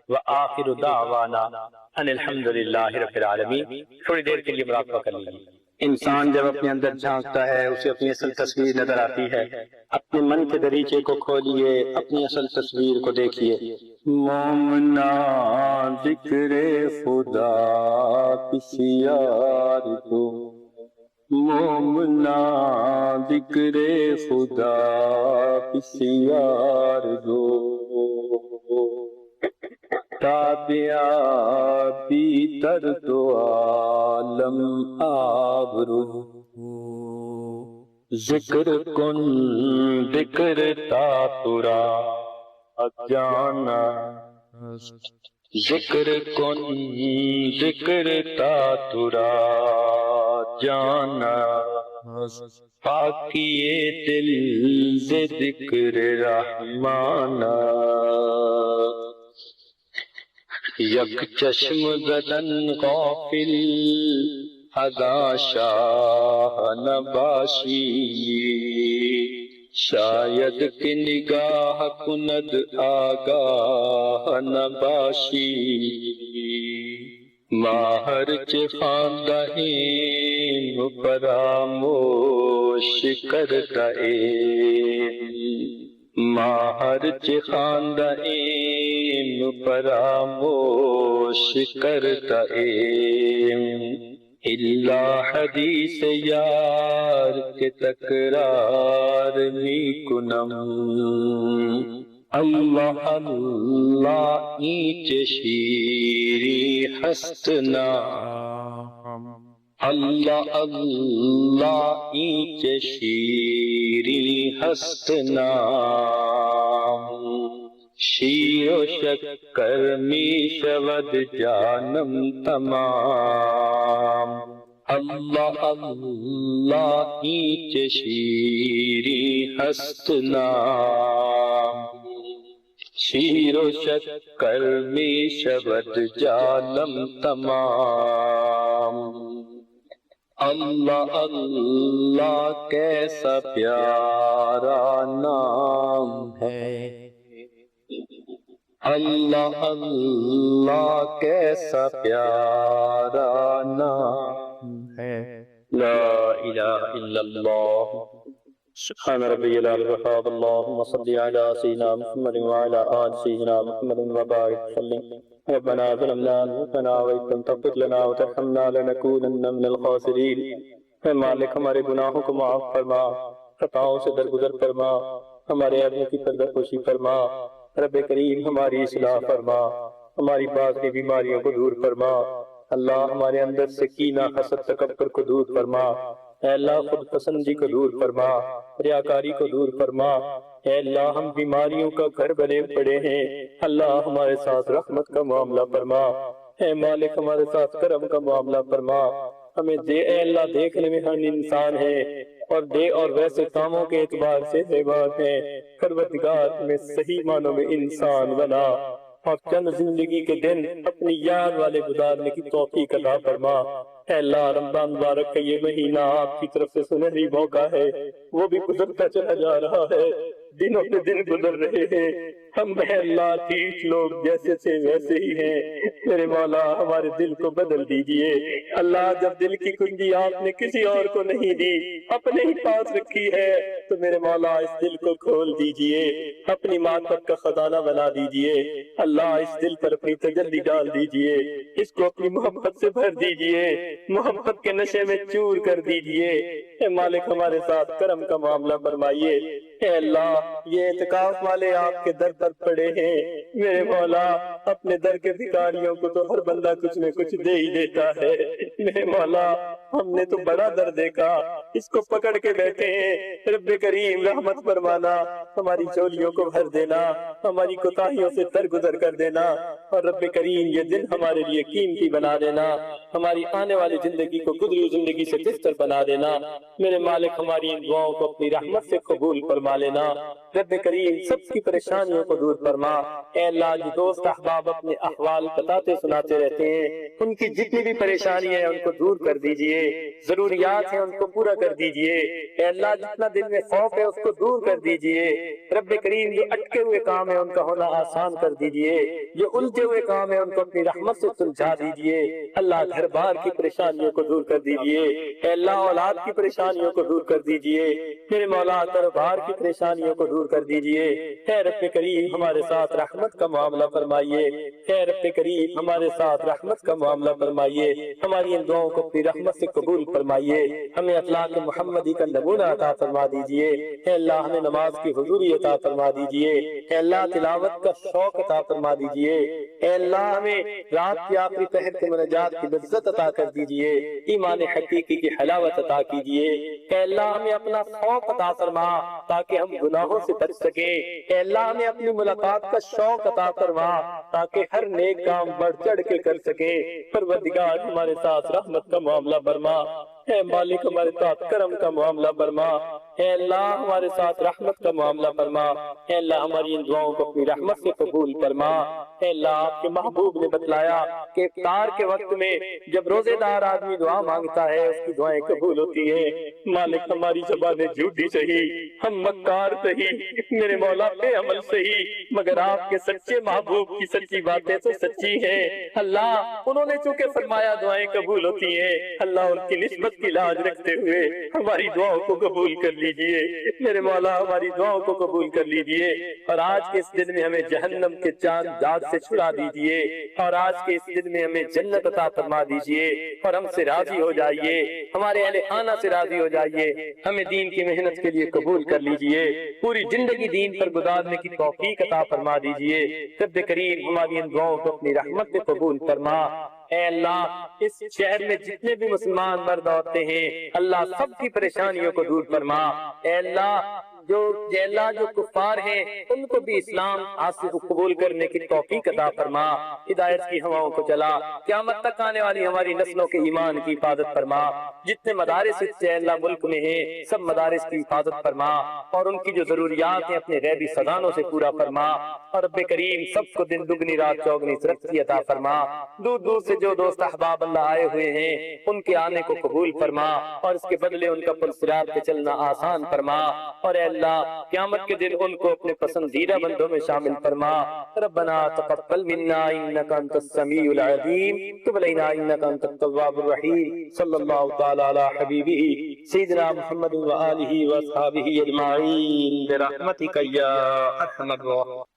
وآخر دعوانا ان الحمدللہ رب العالمین۔ تھوڑی دیر کے لیے مراقبہ کر لیجیے۔ انسان جب اپنے اندر جھانکتا ہے اسے اپنی اصل تصویر نظر آتی ہے۔ اپنے من کے دریچے کو کھولیے، اپنی اصل تصویر کو دیکھیے۔ مومنا ذکر خدا کسی یار کو، مومنا ذکر خدا کسی یار دو، تابعہ بیتر تو عالم آبرو، ذکر کن ذکر تا ترا اجانا، ذکر کن ذکر تا ترا جانا، پاکیے دل سے ذکر رحمانا، یک چشم زدن غافل ادا شاہ نباشی، شاید کہ نگاہ کند آگاہ نباشی، ماہر چه خواندهیم فراموش کردهیم، ماہر چه خواندهیم فراموش کردهیم، الا حدیث یار کے تکرار می کنم، اللہ اللہ ایچ شیری ہست نام، اللہ اللہ ایچ شیری ہست نام، شیر و شکر می شود جانم تمام، اللہ اللہ ایچ شیری ہست نام، شیر و شکر می شود جانم تمام، اللہ اللہ کیسا پیارا نام ہے، اللہ اللہ کیسا پیارا نام ہے، لا الہ الا اللہ، سبحان ربی العظیم، اللہم صلی علی سیدنا محمد وعلی آل سیدنا محمد وبارک وسلم، ربنا ظلمنا انفسنا وان لم تغفر لنا وترحمنا لنکونن من الخاسرین، اے مالک ہمارے گناہوں کو معاف فرما، خطاؤں سے درگزر فرما، ہمارے عیبوں کی پردہ پوشی فرما، رب کریم ہماری اصلاح فرما، ہماری باطنی بیماریوں کو دور فرما، اللہ ہمارے اندر سے کینہ حسد تکبر کو دور فرما، اے اللہ خود پسندی کو دور فرما، ریاکاری کو دور فرما، اے اللہ ہم بیماریوں کا گھر بنے پڑے ہیں، اللہ ہمارے ساتھ رحمت کا معاملہ فرما، اے مالک ہمارے ساتھ کرم کا معاملہ فرما، ہمیں دے اے اللہ دیکھنے میں ہم انسان ہے اور دے اور ویسے کاموں کے اعتبار سے حیوان ہے، پروردگار میں صحیح معنوں میں انسان بنا اور چند زندگی کے دن اپنی یاد والے گزارنے کی توفیق عطا فرما، اے اللہ رمضان مبارک کا یہ مہینہ آپ کی طرف سے سنہری موقع ہے، وہ بھی گزرتا چلا جا رہا ہے، دن اپنے دن گزر رہے ہیں، ہم اے اللہ ٹھیک لوگ جیسے تھے ویسے ہی ہیں، میرے مولا ہمارے دل کو بدل دیجئے۔ اللہ جب دل کی کنجی آپ نے کسی اور کو نہیں دی، اپنے ہی پاس رکھی ہے، تو میرے مولا اس دل کو کھول دیجئے، اپنی معرفت کا خزانہ بنا دیجئے۔ اللہ اس دل پر اپنی تجلی ڈال دیجئے، اس کو اپنی محبت سے بھر دیجئے، محبت کے نشے میں چور کر دیجئے۔ اے مالک ہمارے ساتھ کرم کا معاملہ فرمائیے۔ اے اللہ یہ اعتکاف والے آپ کے در پر پڑے ہیں، میرے مولا اپنے در کے بھکاریوں کو تو ہر بندہ کچھ نہ کچھ دے ہی دیتا ہے، میرے مولا ہم نے تو بڑا در دیکھا، اس کو پکڑ کے بیٹھے ہیں۔ رب کریم رحمت فرمانا، ہماری چولیوں کو بھر دینا، ہماری کوتاہیوں سے درگزر کر دینا، اور رب کریم یہ دن ہمارے لیے قیمتی بنا دینا، ہماری آنے والی زندگی کو گزری زندگی سے بہتر بنا دینا۔ میرے مالک ہماری ان دعاؤں کو اپنی رحمت سے قبول فرما لینا۔ رب کریم سب کی پریشانیوں کو دور فرما۔ اے اللہ جو دوست احباب اپنے احوال بتاتے سناتے رہتے ہیں، ان کی جتنی بھی پریشانی ہے ان کو دور کر دیجئے، ضروریات ہیں ان کو پورا کر دیجئے۔ اے اللہ جتنا دل میں خوف ہے اس کو دور کر دیجئے۔ رب کریم جو اٹکے ہوئے کام ہے ان کا ہونا آسان کر دیجئے، جو الجھے ہوئے کام ہے ان کو اپنی رحمت سے سلجھا دیجئے۔ اللہ گھر بار کی پریشانیوں کو دور کر دیجئے، اے اللہ اولاد کی پریشانیوں کو دور کر دیجئے، میرے مولا دربار کی پریشانیوں کو دور کر دیجئے۔ اے رب کریم ہمارے ساتھ رحمت کا معاملہ فرمائیے، اے رب کریم ہمارے ساتھ رحمت کا معاملہ فرمائیے، ہماری ان دعاؤں کو اپنی رحمت سے قبول فرمائیے، ہمیں اخلاق محمدی کا نمونہ عطا فرما دیجئے۔ اے اللہ ہمیں نماز کی حضوری عطا فرما دیجئے، اے اللہ تلاوت کا شوق عطا فرما دیجئے، اے اللہ ہمیں رات کی آخری پہر کے مناجات کی لذت عطا کر دیجئے، ایمان حقیقی کی حلاوت عطا کیجئے۔ اے اللہ ہمیں اپنا خوف عطا فرما تاکہ ہم گناہوں سے بچ سکیں، اے اللہ ہمیں اپنی ملاقات کا شوق عطا فرما تاکہ ہر نیک کام بڑھ چڑھ کے کر سکیں۔ پروردگار ہمارے ساتھ رحمت کا معاملہ فرما، اے مالک ہمارے ساتھ کرم کا معاملہ فرما، اے اللہ ہمارے ساتھ رحمت کا معاملہ فرما، اے اللہ ہماری ان دعاؤں کو اپنی رحمت سے قبول فرما۔ اے اللہ آپ کے محبوب نے بتلایا کہ افطار کے وقت میں جب روزے دار آدمی دعا مانگتا ہے اس کی دعائیں قبول ہوتی ہیں۔ مالک ہماری زبانیں جھوٹی سہی، ہم مکار سہی، میرے مولا بے عمل سہی، مگر آپ کے سچے محبوب کی سچی باتیں تو سچی ہیں۔ اللہ انہوں نے چونکہ فرمایا دعائیں قبول ہوتی ہیں، اللہ ان کی نسبت کی لاج رکھتے ہوئے ہماری دعاؤں کو قبول کر لیجئے، میرے مولا ہماری دعاؤں کو قبول کر لیجئے، اور آج کے اس دن میں ہمیں جہنم کے چاند داغ سے چھڑا دیجئے، اور آج کے اس دن میں ہمیں جنت عطا فرما دیجئے، اور ہم سے راضی ہو جائیے، ہمارے اہل خانہ سے راضی ہو جائیے، ہمیں دین کی محنت کے لیے قبول کر لیجئے، پوری زندگی دین پر گزارنے کی توفیق عطا فرما دیجئے۔ رب کریم ہماری ان دعاؤں کو اپنی رحمت سے قبول فرما۔ اے اللہ اس شہر میں جتنے بھی مسلمان مرد عورتیں ہیں اللہ سب کی پریشانیوں کو دور فرما۔ اے اللہ جو کفار ہیں ان کو بھی اسلام حاصل قبول کرنے کی توفیق عطا فرما، ہدایت کی ہواؤں کو چلا، قیامت تک آنے والی ہماری نسلوں کے ایمان کی حفاظت فرما، جتنے مدارس اے اللہ ملک میں ہیں سب مدارس کی حفاظت فرما، اور ان کی جو ضروریات ہیں اپنے غیبی خزانوں سے پورا فرما، اور رب کریم سب کو دن دگنی رات چوگنی ترقی عطا فرما۔ دور دور سے جو دوست احباب اللہ آئے ہوئے ہیں ان کے آنے کو قبول فرما، اور اس کے بدلے ان کا پل صراط پہ چلنا آسان فرما، اور اے اللہ قیامت کے دن ان کو اپنے پسندیدہ بندوں میں شامل فرما۔ ربنا تقبل منا انک انت السمیع العلیم تب علینا انک انت التواب الرحیم صلی اللہ تعالی علی حبیبہ سیدنا محمد و آلہ و اصحابہ اجمعین برحمتک یا ارحم الراحمین۔